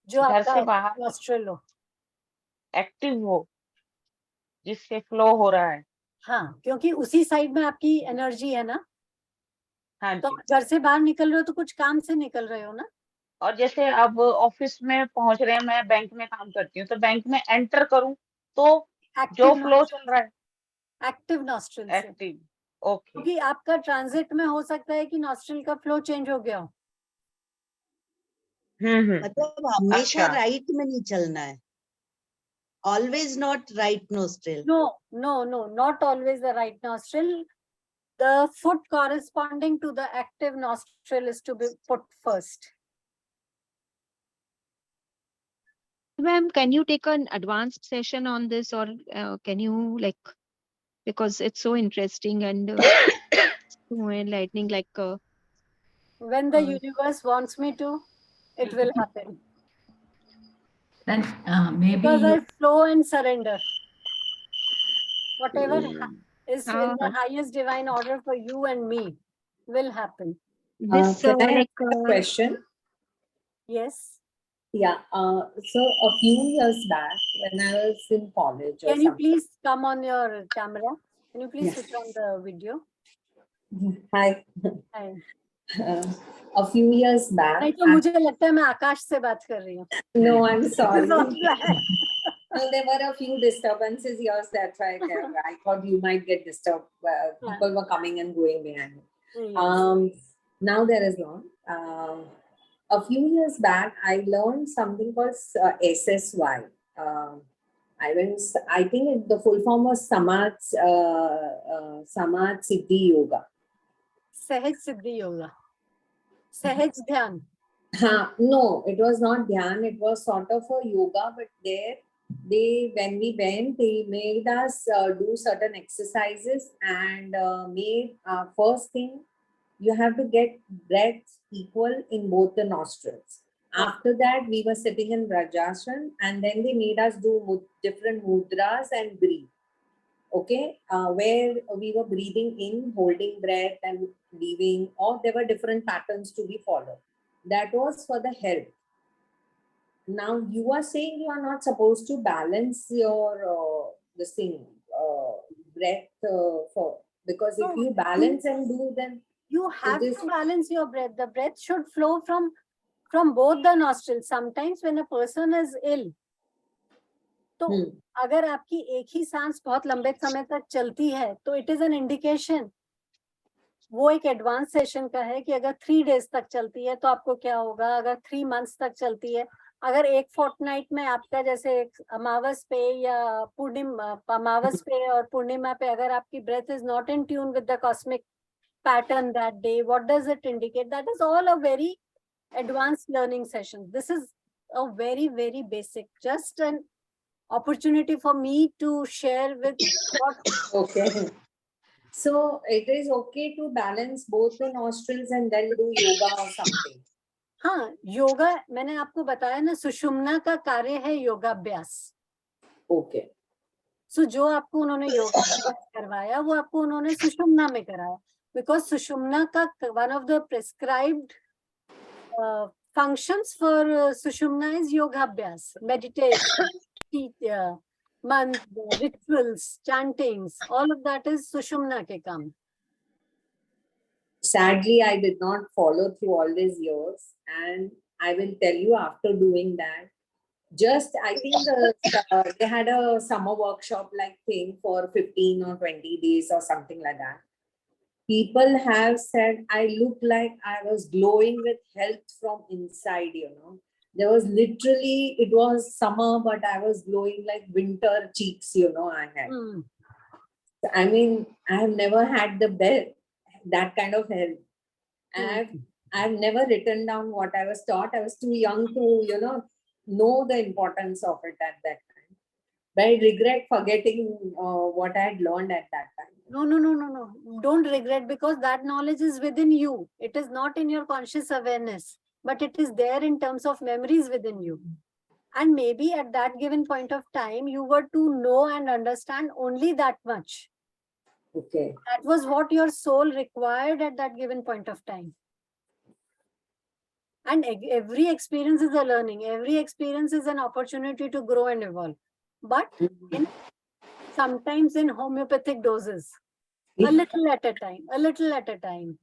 जो घर आपका से बाहर नॉस्ट्रल हो. एक्टिव हो, जिससे फ्लो हो रहा है? हाँ क्योंकि उसी साइड में आपकी एनर्जी है ना. हाँ तो जी. घर से बाहर निकल रहे हो तो कुछ काम से निकल रहे हो ना. और जैसे अब ऑफिस में पहुंच रहे हैं, मैं बैंक में काम करती हूँ, तो बैंक में एंटर करूं तो जो एक्टिव फ्लो चल रहा है एक्टिव नॉस्ट्रल से. एक्टिव. ओके. क्योंकि आपका ट्रांजिट में हो सकता है कि नॉस्ट्रल का फ्लो चेंज हो गया हो. मतलब हमेशा अच्छा. राइट में नहीं चलना है. Always not right nostril. No, not always the right nostril. The foot corresponding to the active nostril is to be put first. ma'am, can you take an advanced session on this, or can you like, because it's so interesting and so enlightening, like When the universe wants me to, it will happen. Then maybe Because I flow and surrender. Whatever is in the highest divine order for you and me will happen. this Can I like ask a question? Yes. Yeah. So a few years back, when I was in college or Can you something. please come on your camera? Can you please Yes. switch on the video? Hi. Hi. A few years back. नहीं तो मुझे लगता है मैं आकाश से बात कर रही हूँ. No, I'm sorry. Not bad. No, there were a few disturbances. Yes, that's why I thought you might get disturbed. People were coming and going behind me. Yes. Now there is none. A few years back, I learned something called SSY. I think the full form was Samaj Siddhi Yoga. सहज सिद्धि योगा. सहज ध्यान. No, it was not dhyan. It was sort of a yoga, but when we went, they made us do certain exercises and made first thing, you have to get breath equal in both the nostrils. After that, we were sitting in Vrajasana, and then they made us do different mudras and breathe. Okay, where we were breathing in, holding breath and leaving, or there were different patterns to be followed. That was for the health. Now you are saying you are not supposed to balance your this thing breath for, because if you balance and do, then you have to balance your breath. The breath should flow from From both the nostrils. Sometimes when a person is ill, तो अगर आपकी एक ही सांस बहुत लंबे समय तक चलती है तो इट इज एन इंडिकेशन. वो एक एडवांस सेशन का है कि अगर 3 days तक चलती है तो आपको क्या होगा, अगर 3 months तक चलती है, अगर एक फोर्टनाइट में आपका जैसे अमावस पे या पूर्णिमा, अमावस पे और पूर्णिमा पे अगर आपकी breath is not in tune with the cosmic pattern that day, what does it indicate? That is all a very advanced learning session. This is a very, very basic, just an opportunity for me to share with what. Okay. So it is okay to balance both the nostrils and then do yoga or something. हाँ, योगा मैंने आपको बताया ना, सुषुम्ना का कार्य है योगाभ्यास. Okay. सो जो आपको उन्होंने योगा करवाया वो आपको उन्होंने सुषुम्ना में कराया, बिकॉज सुषुम्ना का one of the prescribed functions for Sushumna is yogaabhyas, meditation, rituals, chantings, all of that is Sushumna ke kam. Sadly, I did not follow through all these years, and I will tell you after doing that. Just I think they had a summer workshop like thing for 15 or 20 days or something like that. People have said I look like I was glowing with health from inside, you know. There was literally, it was summer, but I was glowing like winter cheeks, you know, I had. I mean, I have never had that kind of health. And I've never written down what I was taught. I was too young to, you know the importance of it at that time. But I regret forgetting what I had learned at that time. No. Don't regret, because that knowledge is within you. It is not in your conscious awareness, but it is there in terms of memories within you. And maybe at that given point of time, you were to know and understand only that much. Okay. That was what your soul required at that given point of time. And every experience is a learning. Every experience is an opportunity to grow and evolve. But sometimes in homeopathic doses, a little at a time, a little at a time.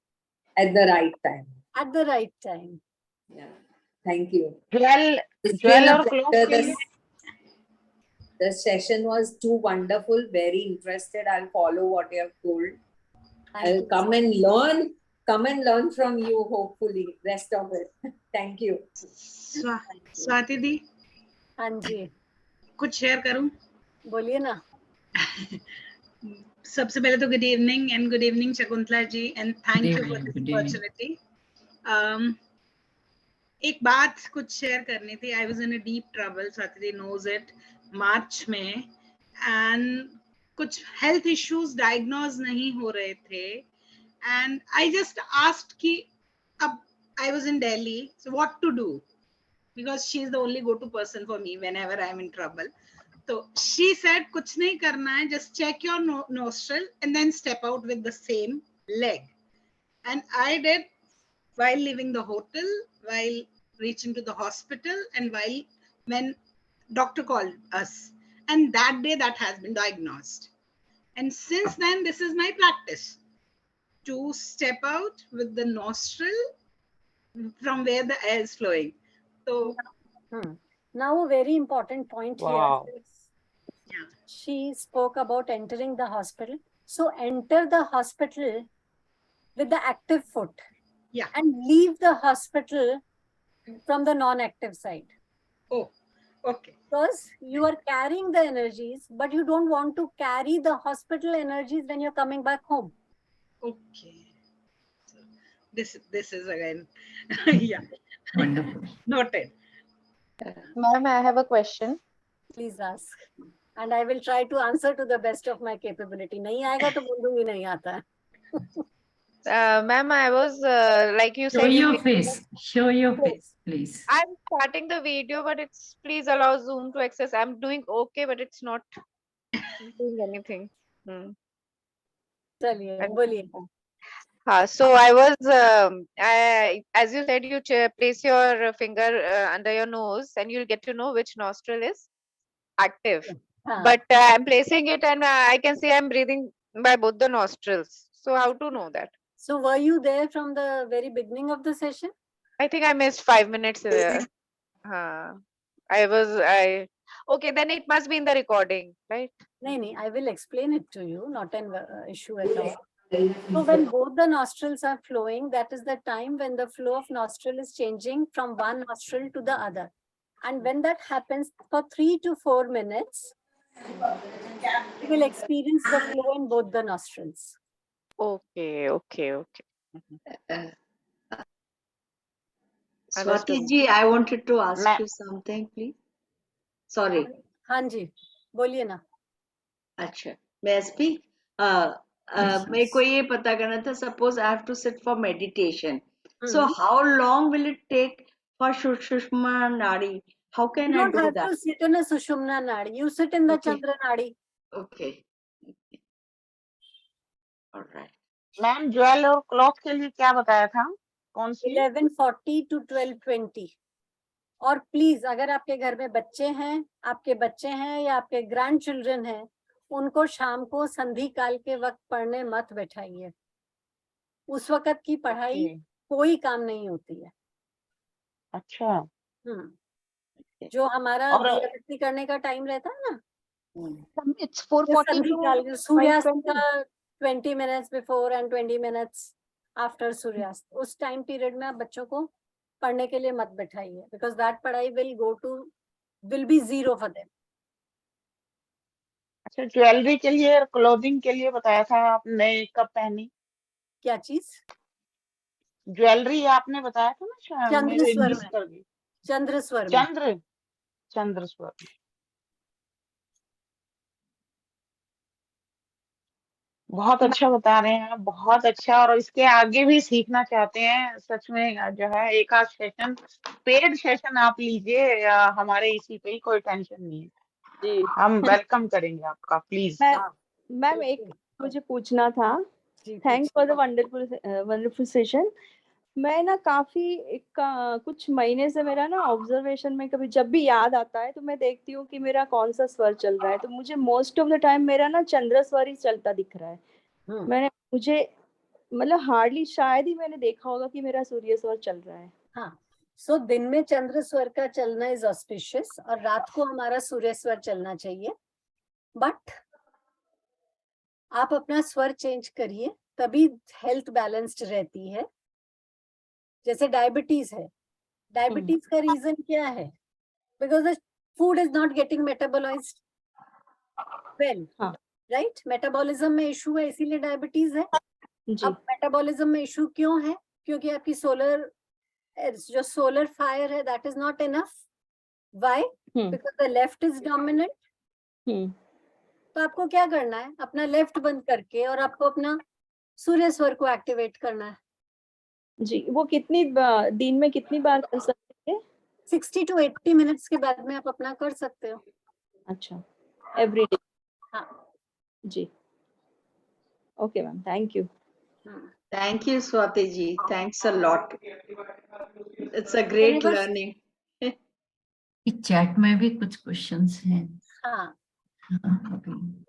At the right time. At the right time. Yeah. Thank you. It's been a pleasure. The session was too wonderful. Very interested. I'll follow what you have told. I'll come and learn from you, hopefully, rest of it. Thank you. Swati di, हाँ जी, कुछ share करूं? बोलिए ना. सबसे पहले तो good evening Shakuntala ji, and thank you for this opportunity. एक बात कुछ शेयर करनी थी. I was in a deep trouble, Swati di knows it, March में, एंड कुछ हेल्थ इश्यूज डायग्नोज नहीं हो रहे थे, एंड आई जस्ट आस्क्ड कि अब I was in Delhi, so what to do? Because she is the only go-to person for me whenever I am in trouble. So she said, "Kuch nahi karna hai, just check your nostril and then step out with the same leg." And I did while leaving the hotel, while reaching to the hospital, and when doctor called us. And that day that has been diagnosed. And since then, this is my practice, to step out with the nostril from where the air is flowing. So now a very important point Wow. here. Yeah. She spoke about entering the hospital. So enter the hospital with the active foot. Yeah. And leave the hospital from the non-active side. Oh, okay. Because you are carrying the energies, but you don't want to carry the hospital energies when you're coming back home. Okay. This is again, yeah. Wonderful. Noted. Ma'am, I have a question. Please ask. And I will try to answer to the best of my capability. नहीं आएगा तो बोल दूंगी नहीं आता. Ma'am, I was like you Show said. your face. Show your face, please. I'm starting the video, but it's please allow Zoom to access. I'm doing okay, but it's not doing anything. चलिए बोलिए. So I was, as you said, you place your finger under your nose and you'll get to know which nostril is active. But I'm placing it and I can see I'm breathing by both the nostrils. So how to know that? So were you there from the very beginning of the session? I think I missed 5 minutes there. Okay, then it must be in the recording, right? No, I will explain it to you, not an issue at all. So when both the nostrils are flowing, that is the time when the flow of nostril is changing from one nostril to the other. And when that happens for 3 to 4 minutes, you will experience the flow in both the nostrils. Okay. Uh, Understood. Swati ji, I wanted to ask you something, please. Sorry. हाँ जी, बोलिए ना. अच्छा, may I speak? मेरे को ये पता करना था, suppose I have to sit for meditation. So how long will it take for Sushumna Nadi? How can You I don't do have that? to sit in a Sushumna Nadi. You sit in the Okay. Chandra Nadi. Okay. All right. Ma'am jewel और clock के लिए क्या बताया था? कौन सी? 11:40 to 12:20. और please अगर आपके घर में बच्चे हैं, आपके बच्चे हैं या आपके ग्रैंड चिल्ड्रन हैं, उनको शाम को संधि काल के वक्त पढ़ने मत बैठाइए. उस वक्त की पढ़ाई कोई काम नहीं होती है. अच्छा. जो हमारा और दिया बत्ती करने का टाइम रहता है ना, It's 4:40 संधि to काल, सूर्यास्त 5:20. का 20 minutes before and 20 minutes after सूर्यास्त, उस टाइम पीरियड में आप बच्चों को पढ़ने के लिए मत बैठाइए, बिकॉज दैट पढ़ाई will be zero for them. अच्छा, ज्वेलरी के लिए और क्लोथिंग के लिए बताया था आपने, कब पहनी? क्या चीज? ज्वेलरी आपने बताया था ना शायद, चंद्र मेरे स्वर मिस में. कर गई. चंद्र स्वर में. चंद्र स्वर. बहुत अच्छा बता रहे हैं आप, बहुत अच्छा. और इसके आगे भी सीखना चाहते हैं सच में, जो है एक आध सेशन, पेड सेशन आप लीजिए हमारे इसी पे ही, कोई टेंशन नहीं है जी. हम वेलकम करेंगे आपका, प्लीज. मैम एक मुझे पूछना था. Thanks for the wonderful session. मैं ना कुछ महीने से मेरा ना ऑब्जर्वेशन में कभी जब भी याद आता है तो मैं देखती हूँ कि मेरा कौन सा स्वर चल रहा है. तो मुझे मोस्ट ऑफ द टाइम मेरा ना चंद्र स्वर ही चलता दिख रहा है. मुझे मतलब हार्डली, शायद ही मैंने देखा होगा कि मेरा सूर्य स्वर चल रहा है. हाँ, सो दिन में चंद्र स्वर का चलना इज ऑस्पिशियस और रात को हमारा सूर्य स्वर चलना चाहिए. बट आप अपना स्वर चेंज करिए, तभी हेल्थ बैलेंस्ड रहती है. जैसे डायबिटीज है, डायबिटीज का रीजन क्या है? Because the food is not getting metabolised well, right? Metabolism में इशू है, इसीलिए डायबिटीज है. अब मेटाबॉलिज्म में इशू क्यों है? क्योंकि आपकी जो सोलर फायर है, that is not enough. Why? Because the left is dominant. तो आपको क्या करना है? अपना लेफ्ट बंद करके और आपको अपना सूर्य स्वर को एक्टिवेट करना है. जी, वो दिन में कितनी बार कर सकते हैं? 60 to 80 मिनट्स के बाद में आप अपना कर सकते हो. अच्छा, एवरी डे. हाँ जी. Okay ma'am, thank you. Thank you, Swati ji. Thanks a lot. It's a great learning. Chat में भी कुछ क्वेश्चंस हैं. हाँ,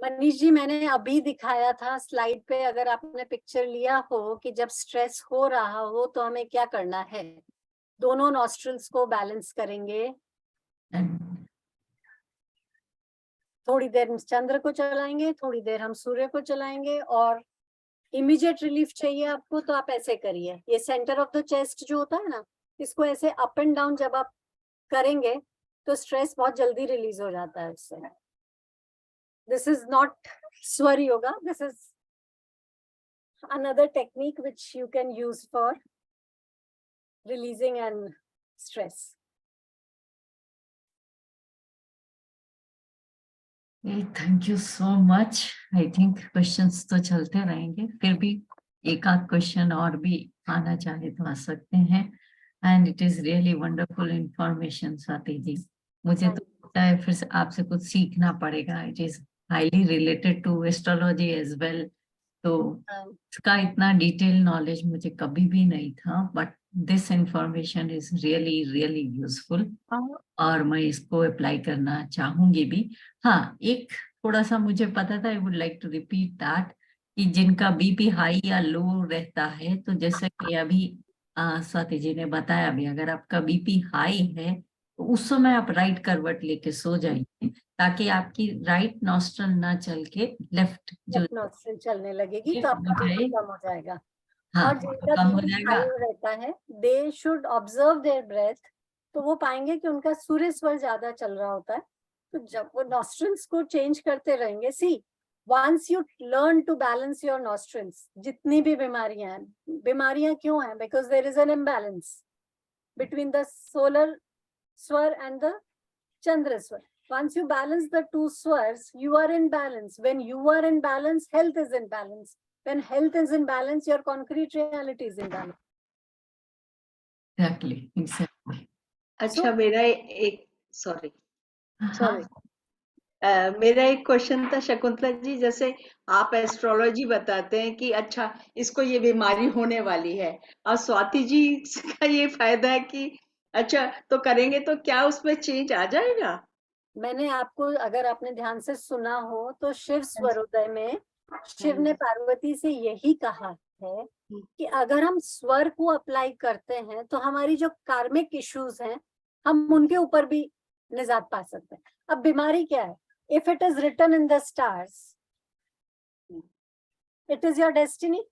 मनीष जी, मैंने अभी दिखाया था स्लाइड पे, अगर आपने पिक्चर लिया हो कि जब स्ट्रेस हो रहा हो तो हमें क्या करना है. दोनों नॉस्ट्रल्स को बैलेंस करेंगे. थोड़ी देर चंद्र को चलाएंगे, थोड़ी देर हम सूर्य को चलाएंगे. और इमीडिएट रिलीफ चाहिए आपको तो आप ऐसे करिए. ये सेंटर ऑफ द चेस्ट जो होता है ना, इसको ऐसे अप एंड डाउन जब आप करेंगे तो स्ट्रेस बहुत जल्दी रिलीज हो जाता है इससे. This is not Swar Yoga. This is another technique which you can use for releasing and stress. Thank you so much. I think questions तो चलते रहेंगे, फिर भी एक आध क्वेश्चन और भी आना चाहे तो आ सकते हैं. And it is really wonderful information Swati ji. मुझे तो लगता है फिर से आपसे कुछ सीखना पड़ेगा. It is highly related to astrology as well. तो इसका इतना डिटेल नॉलेज मुझे कभी भी नहीं था, but this information is really really useful और मैं इसको अप्लाई करना चाहूंगी भी. हाँ, एक थोड़ा सा मुझे पता था, I would like to repeat that, कि जिनका बीपी हाई या लो रहता है, तो जैसे कि अभी स्वाति जी ने बताया भी, अगर आपका बीपी हाई है तो उस समय आप राइट करवट लेके सो जाइए, ताकि आपकी राइट नॉस्ट्रल ना चल के लेफ्ट जो नॉस्ट्रल चलने लगेगी ये तो हो आपका जाए। बीपी कम हो जाएगा। हाँ, और जिनका कम हो बीपी जाएगा। हाई रहता है, they should observe their breath, तो वो पाएंगे कि उनका सूर्य स्वर ज्यादा चल रहा होता है। तो जब वो नॉस्ट्रल्स को चेंज करते रहेंगे, सी once you learn to balance your nostrils, जितनी भी बीमारियां क्यों हैं? Because there is an imbalance between the solar swar and the chandra swar. Once you balance the two swars, you are in balance. When you are in balance, health is in balance. When health is in balance, your concrete reality is in balance. Exactly. अच्छा, मेरा एक sorry Sorry. मेरा एक question था शकुंतला जी, जैसे आप astrology बताते हैं कि अच्छा इसको ये बीमारी होने वाली है, और स्वाति जी का ये फायदा है कि अच्छा तो करेंगे तो क्या उसमें चेंज आ जाएगा? मैंने आपको, अगर आपने ध्यान से सुना हो तो शिव स्वरोदय में शिव ने पार्वती से यही कहा है कि अगर हम स्वर को अप्लाई करते हैं तो हमारी जो कार्मिक इश्यूज हैं हम उनके ऊपर भी निजात पा सकते हैं। अब बीमारी क्या है? If it is written in the stars, it is your destiny,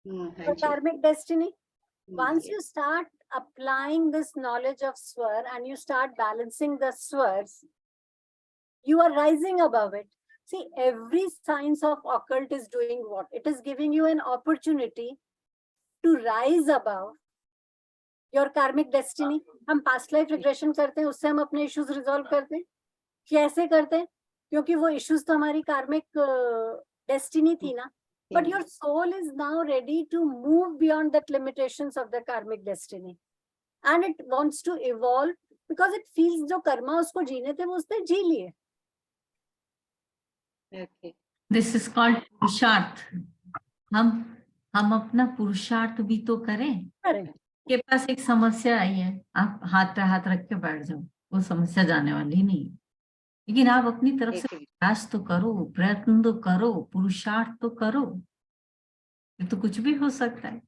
your karmic destiny. Once you start applying this knowledge of swar and you start balancing the swars, you are rising above it. See, every science of occult is doing what? It is giving you an opportunity to rise above your karmic destiny. हम past life regression करते हैं, उससे हम अपने issues resolve करते हैं. कैसे करते हैं? क्योंकि वो issues तो हमारी karmic destiny थी ना. But your soul is now ready to move beyond that limitations of the karmic destiny, and it wants to evolve because it feels जो कर्मा उसको जीने थे वो उसने जी लिए. Okay. This is called पुरुषार्थ. हम अपना पुरुषार्थ भी तो करें. के पास एक समस्या आई है, आप हाथ पे हाथ रख के बैठ जाओ, वो समस्या जाने वाली नहीं. लेकिन आप अपनी तरफ से प्रयास तो करो, प्रयत्न तो करो, पुरुषार्थ तो करो, ये तो कुछ भी हो सकता है.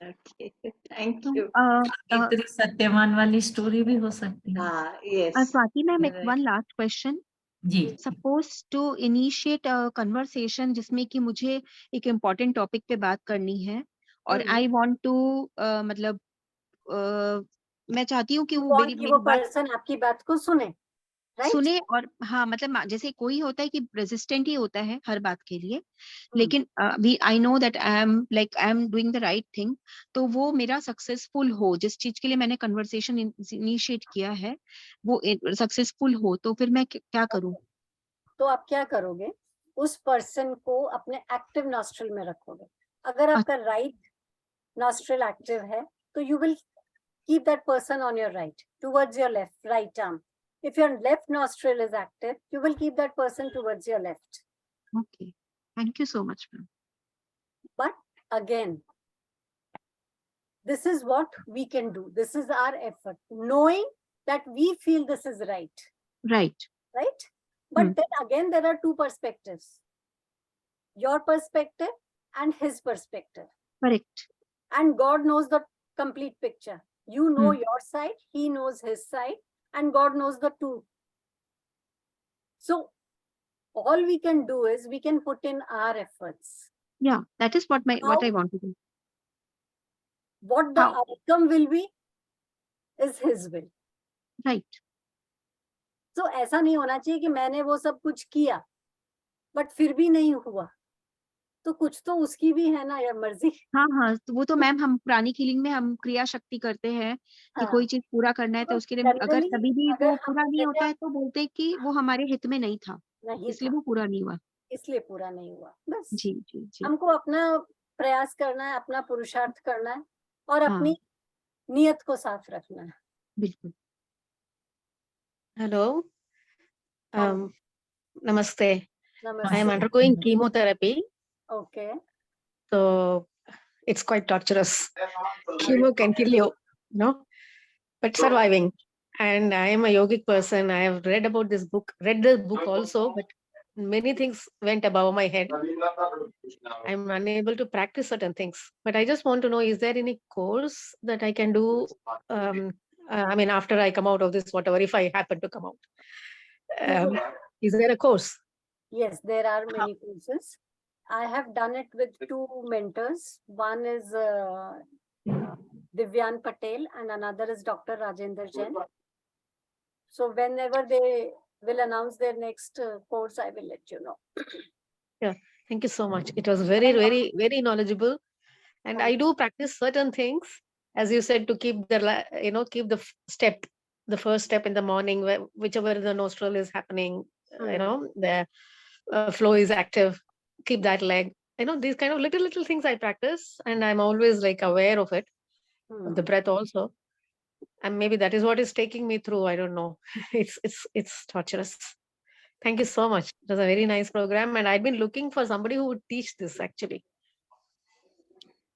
Thank you. इतनी सत्यवान वाली स्टोरी भी हो सकती है. हाँ, yes. Swati ma'am, one last question. जी. Suppose to initiate a conversation जिसमें कि मुझे एक इम्पोर्टेंट टॉपिक पे बात करनी है, और आई वांट टू मतलब मैं चाहती हूँ कि वो मेरी बात पर्सन आपकी बात को सुने, right? सुने, और हाँ मतलब जैसे कोई होता है कि रेजिस्टेंट ही होता है हर बात के लिए, लेकिन I know that I am doing the right thing, तो वो मेरा सक्सेसफुल हो, जिस चीज के लिए मैंने कन्वर्सेशन इनिशिएट किया है वो सक्सेसफुल हो, तो फिर मैं क्या करूँ? तो आप क्या करोगे? उस पर्सन को अपने एक्टिव नॉस्ट्रल में रखोगे. अगर आपका राइट नॉस्ट्रल एक्टिव है तो you will keep that person on your right towards your left right arm. If your left nostril is active, you will keep that person towards your left. Okay. Thank you so much, ma'am. But again, this is what we can do. This is our effort. Knowing that we feel this is right. Right. Right? But then again, there are two perspectives. Your perspective and his perspective. Correct. And God knows the complete picture. You know your side, he knows his side. And God knows the two. So all we can do is we can put in our efforts. Yeah, that is what I want to do. What the outcome will be is his will. Right. So ऐसा नहीं होना चाहिए कि मैंने वो सब कुछ किया but फिर भी नहीं हुआ, तो कुछ तो उसकी भी है ना यार मर्जी. हाँ, तो वो तो मैम हम पुरानी हीलिंग में हम क्रिया शक्ति करते हैं कि कोई चीज पूरा करना है, तो उसके लिए अगर कभी भी वो पूरा नहीं होता है तो बोलते हैं कि वो हमारे हित में नहीं था, इसलिए वो पूरा नहीं हुआ. इसलिए पूरा नहीं हुआ. बस जी जी जी. हमको अपना प्रयास करना है, अपना पुरुषार्थ करना है और अपनी नियत को साफ रखना है. बिल्कुल. Hello. Namaste. I am undergoing chemotherapy. Okay. So it's quite torturous. Chemo can kill you, but surviving. And I am a yogic person. I have read about this book, read the book also, but many things went above my head. I'm unable to practice certain things, but I just want to know, is there any course that I can do? I mean, after I come out of this, whatever, if I happen to come out, is there a course? Yes, there are many courses. I have done it with two mentors. One is Divyan Patel and another is Dr. Rajendra Jain. So whenever they will announce their next course, I will let you know. Yeah, thank you so much. It was very, very, very knowledgeable. And I do practice certain things, as you said, to keep the, keep the step, the first step in the morning, whichever the nostril is happening, the flow is active, keep that leg. These kind of little things I practice, and I'm always like aware of it, of the breath also. And maybe that is what is taking me through. I don't know. It's torturous. Thank you so much. It was a very nice program, and I've been looking for somebody who would teach this actually.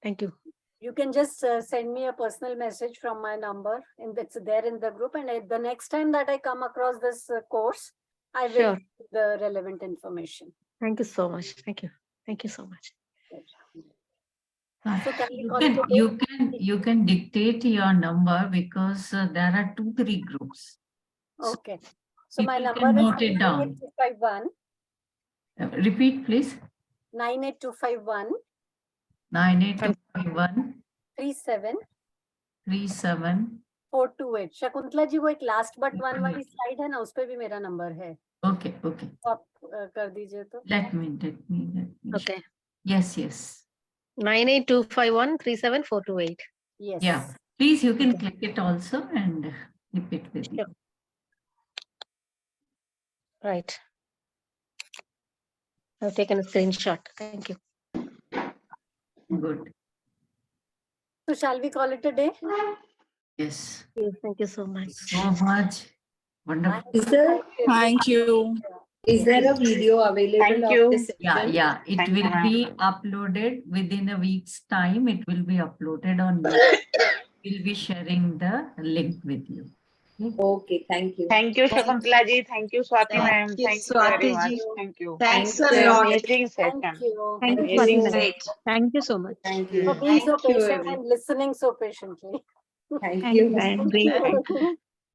Thank you. You can just send me a personal message from my number, and it's there in the group. And the next time that I come across this course, I will Sure. give the relevant information. Thank you so much. Thank you. Thank you so much. So can we call it a day? You can dictate your number because there are 2-3 groups. Okay. So my People number can is note it down. 98251 Repeat, please. 98251 98251 37 37 428. Shakuntala ji वो एक last but one वाली slide है ना, उस पे भी मेरा number है. Okay. तो आप कर दीजिए तो. Let me. Okay. Yes. 98251 37428. Yes. Yeah. Please, you can click it also and keep it with you. Right. I've taken a screenshot. Thank you. Good. So shall we call it a day? Yes. Thank you so much. So much. Wonderful. Thank you. Is there a video available Thank of you. this session? Yeah. It Thank you, will ma'am. be uploaded within a week's time. It will be uploaded on YouTube. We'll be sharing the link with you. Okay, thank you. Thank you, Shakuntala ji. Thank you, Swati ma'am. Thank you, Thank you very Swati much. ji. Thank you. Thanks Thank a you. lot. Amazing Thank session. you. Thank you, Amazing Swati ma'am. Great. Thank you so much. Thank For you. being so Thank you, patient everyone. and listening so patiently. Thank Thank you. you. Thank Great. you.